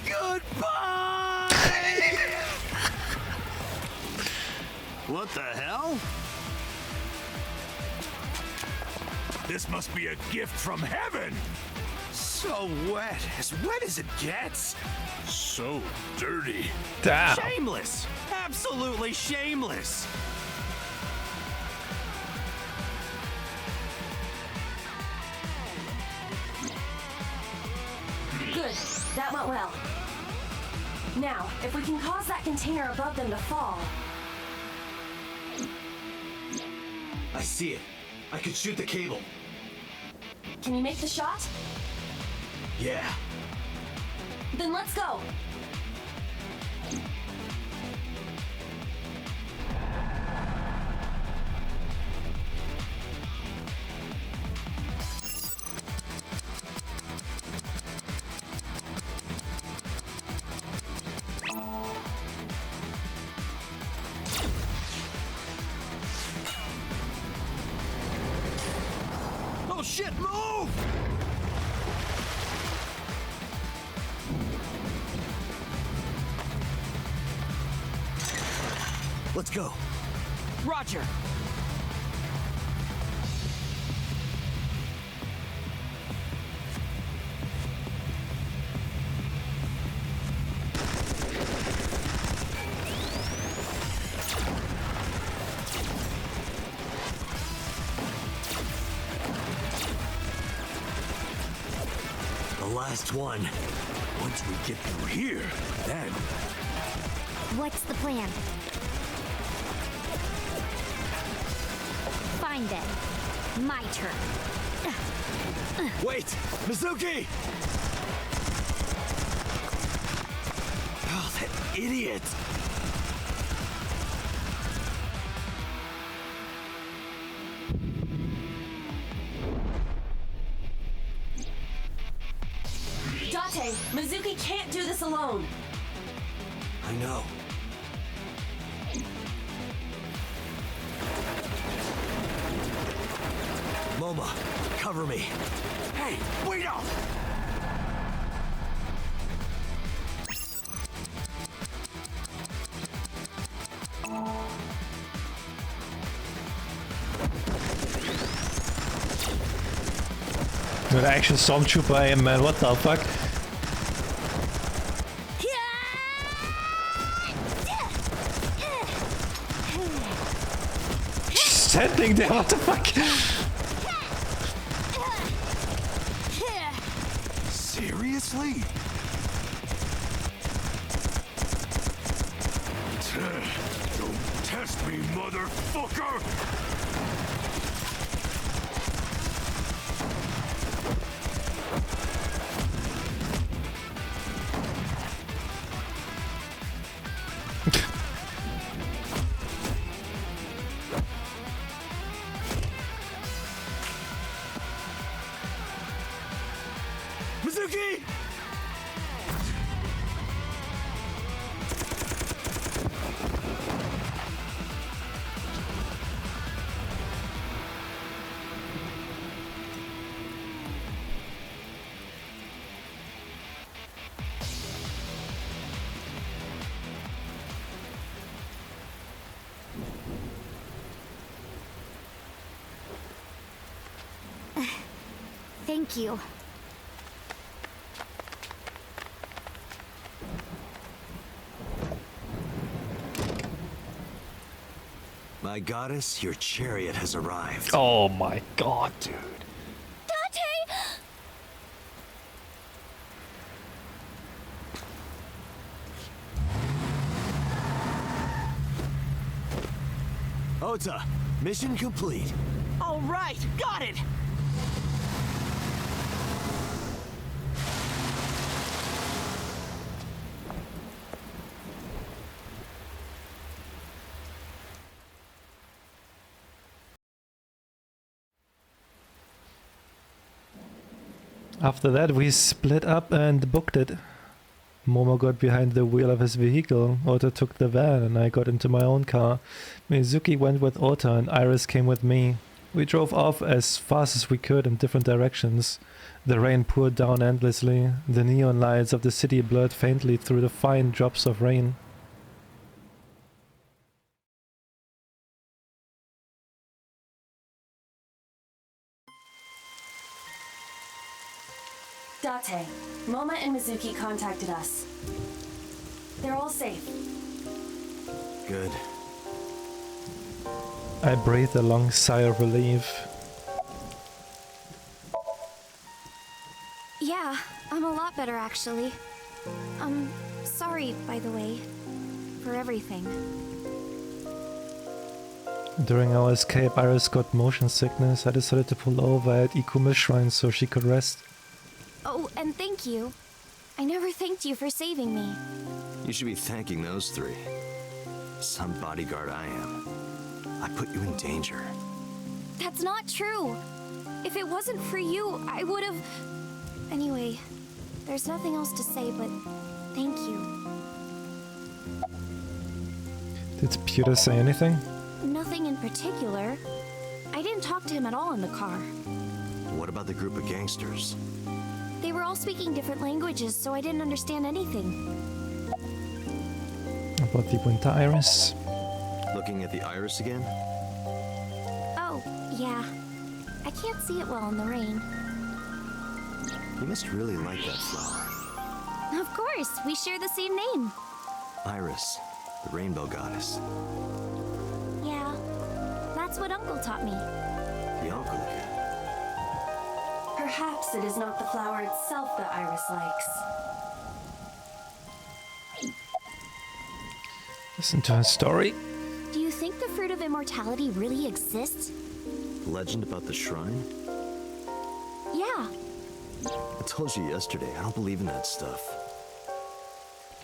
Goodbye! What the hell? This must be a gift from heaven! So wet as it gets. So dirty. Damn. Shameless! Absolutely shameless! Good. That went well. Now, if we can cause that container above them to fall... I see it. I could shoot the cable. Can you make the shot? Yeah. Then let's go. Oh shit, move! Let's go. Roger. The last one. Once we get through here, then... What's the plan? Find them. My turn. Wait! Mizuki! Oh, that idiot! Date, Mizuki can't do this alone. I know. Moma, cover me. Hey, wait up! What action stormtrooper I am, man. What the fuck? Standing there, what the fuck? Seriously? Don't test me, motherfucker! Mizuki! Thank you. My goddess, your chariot has arrived. Oh my god, dude. Dante! Ota, mission complete. All right, got it! After that, we split up and booked it. Momo got behind the wheel of his vehicle, Ota took the van, and I got into my own car. Mizuki went with Ota and Iris came with me. We drove off as fast as we could in different directions. The rain poured down endlessly. The neon lights of the city blurred faintly through the fine drops of rain. Date, Moma and Mizuki contacted us. They're all safe. Good. I breathed a long sigh of relief. Yeah, I'm a lot better actually. Sorry, by the way, for everything. During our escape, Iris got motion sickness. I decided to pull over at Ikuma's shrine so she could rest. Oh, and thank you. I never thanked you for saving me. You should be thanking those three. Some bodyguard I am. I put you in danger. That's not true. If it wasn't for you, I would have... Anyway, there's nothing else to say but thank you. Did Pewter say anything? Nothing in particular. I didn't talk to him at all in the car. What about the group of gangsters? They were all speaking different languages, so I didn't understand anything. About the winter iris? Looking at the iris again? Oh, yeah. I can't see it well in the rain. You must really like that flower. Of course, we share the same name. Iris, the rainbow goddess. Yeah, that's what Uncle taught me. The uncle again. Perhaps it is not the flower itself that Iris likes. Listen to her story. Do you think the fruit of immortality really exists? The legend about the shrine? Yeah. I told you yesterday, I don't believe in that stuff.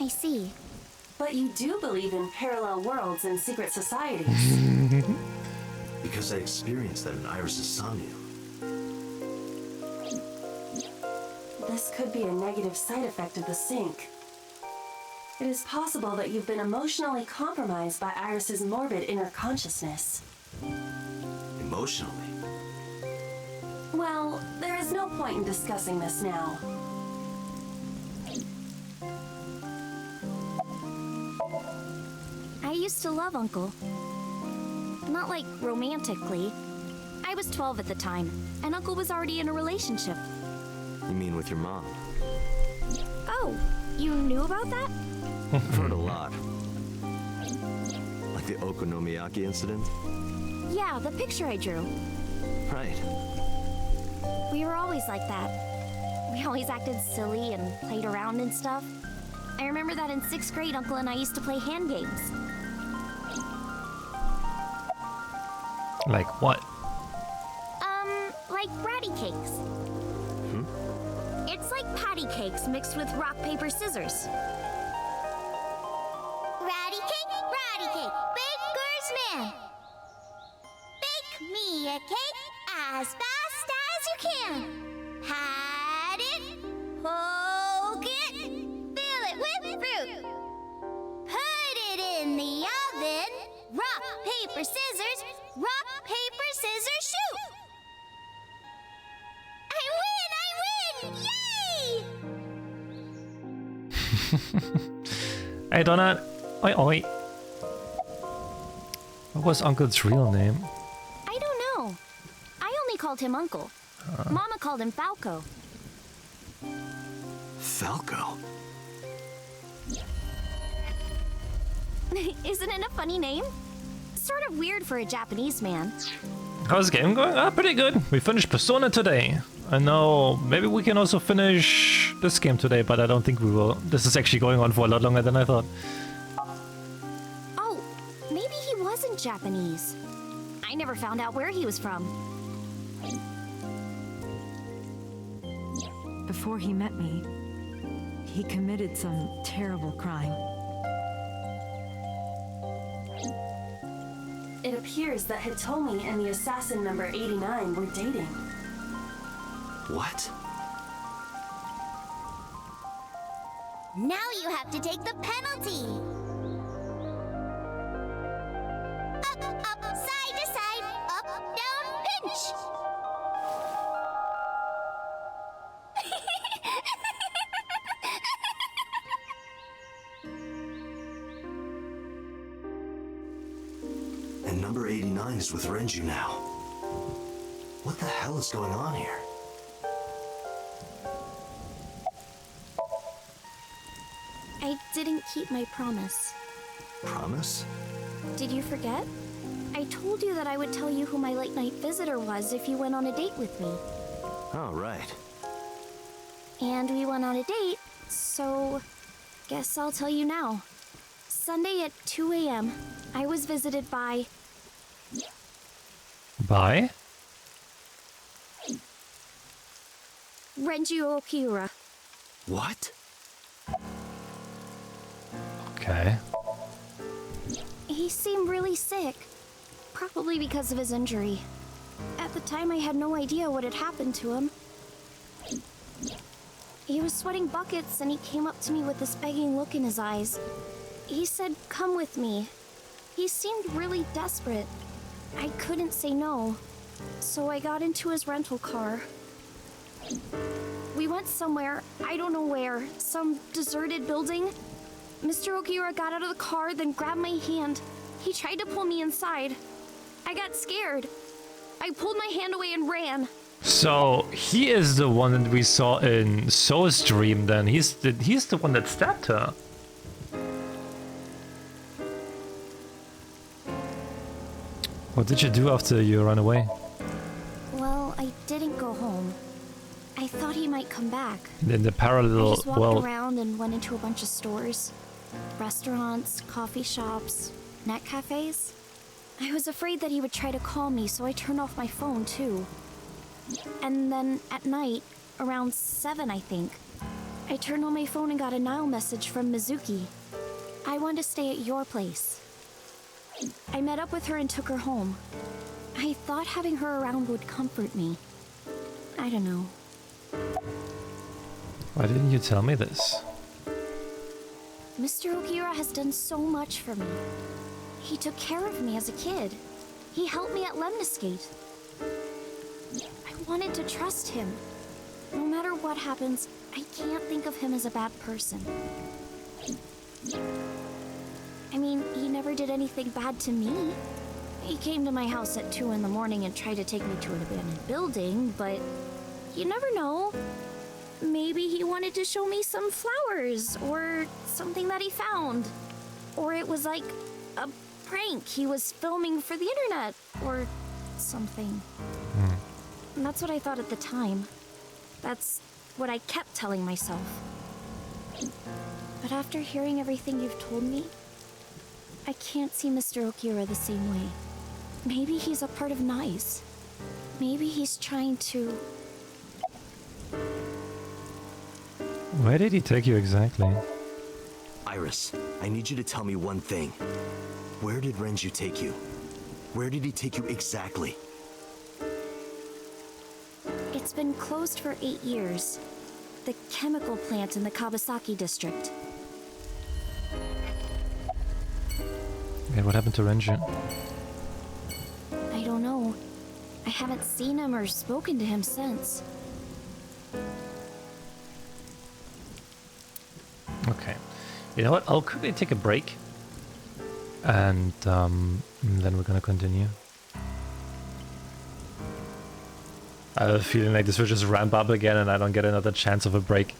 I see. But you do believe in parallel worlds and secret societies. Because I experienced that in Iris' Somnium. This could be a negative side effect of the sync. It is possible that you've been emotionally compromised by Iris's morbid inner consciousness. Emotionally? Well, there is no point in discussing this now. I used to love Uncle. Not like romantically. I was 12 at the time, and Uncle was already in a relationship. You mean with your mom? Oh, you knew about that? I've heard a lot. Like the Okonomiyaki incident? Yeah, the picture I drew. Right. We were always like that. We always acted silly and played around and stuff. I remember that in 6th grade, Uncle and I used to play hand games. Like what? Like ratty cakes. It's like patty cakes mixed with rock, paper, scissors. Ratty cake, baker's man. Bake me a cake as fast as you can. Pat it, poke it, fill it with fruit. Put it in the oven. Rock, paper, scissors. Rock, paper, scissors, shoot. I win! Yay! Hey Donut! Oi oi! What was Uncle's real name? I don't know. I only called him Uncle. Mama called him Falco. Falco? Isn't it a funny name? Sort of weird for a Japanese man. How's the game going? Ah, pretty good. We finished Persona today. I know, maybe we can also finish this game today, but I don't think we will. This is actually going on for a lot longer than I thought. Oh, maybe he wasn't Japanese. I never found out where he was from. Before he met me, he committed some terrible crime. It appears that Hitomi and the assassin number 89 were dating. What? Now you have to take the penalty. Up, side to side, up, down, pinch. And number 89 is with Renju now. What the hell is going on here? I didn't keep my promise. Promise? Did you forget? I told you that I would tell you who my late-night visitor was if you went on a date with me. Oh, right. And we went on a date, so guess I'll tell you now. Sunday at 2 a.m., I was visited by... By? Renju Okiura. What? Okay. He seemed really sick, probably because of his injury. At the time, I had no idea what had happened to him. He was sweating buckets and he came up to me with this begging look in his eyes. He said, "Come with me." He seemed really desperate. I couldn't say no, so I got into his rental car. We went somewhere, I don't know where, some deserted building. Mr. Okiura got out of the car, then grabbed my hand. He tried to pull me inside. I got scared. I pulled my hand away and ran. So he is the one that we saw in Soul's dream then. He's the one that stabbed her. What did you do after you ran away? Well, I didn't go home. I thought he might come back. In the I parallel just walked world. around and went into a bunch of stores. Restaurants, coffee shops, net cafes. I was afraid that he would try to call me, so I turned off my phone too. And then at night, around 7 I think, I turned on my phone and got a Nile message from Mizuki. I wanted to stay at your place. I met up with her and took her home. I thought having her around would comfort me. I don't know. Why didn't you tell me this? Mr. Okiura has done so much for me. He took care of me as a kid. He helped me at Lemniscate. I wanted to trust him. No matter what happens, I can't think of him as a bad person. I mean, he never did anything bad to me. He came to my house at 2 in the morning and tried to take me to an abandoned building, but you never know. Maybe he wanted to show me some flowers, or something that he found. Or it was like a prank he was filming for the internet, or something. And that's what I thought at the time. That's what I kept telling myself. But after hearing everything you've told me, I can't see Mr. Okiura the same way. Maybe he's a part of NICE. Maybe he's trying to... Where did he take you exactly? Iris, I need you to tell me one thing. Where did Renju take you? Where did he take you exactly? It's been closed for 8 years. The chemical plant in the Kawasaki district. Yeah, what happened to Renju? I don't know. I haven't seen him or spoken to him since. Okay. You know what? I'll quickly take a break. And then we're gonna continue. I have a feeling like this will just ramp up again and I don't get another chance of a break.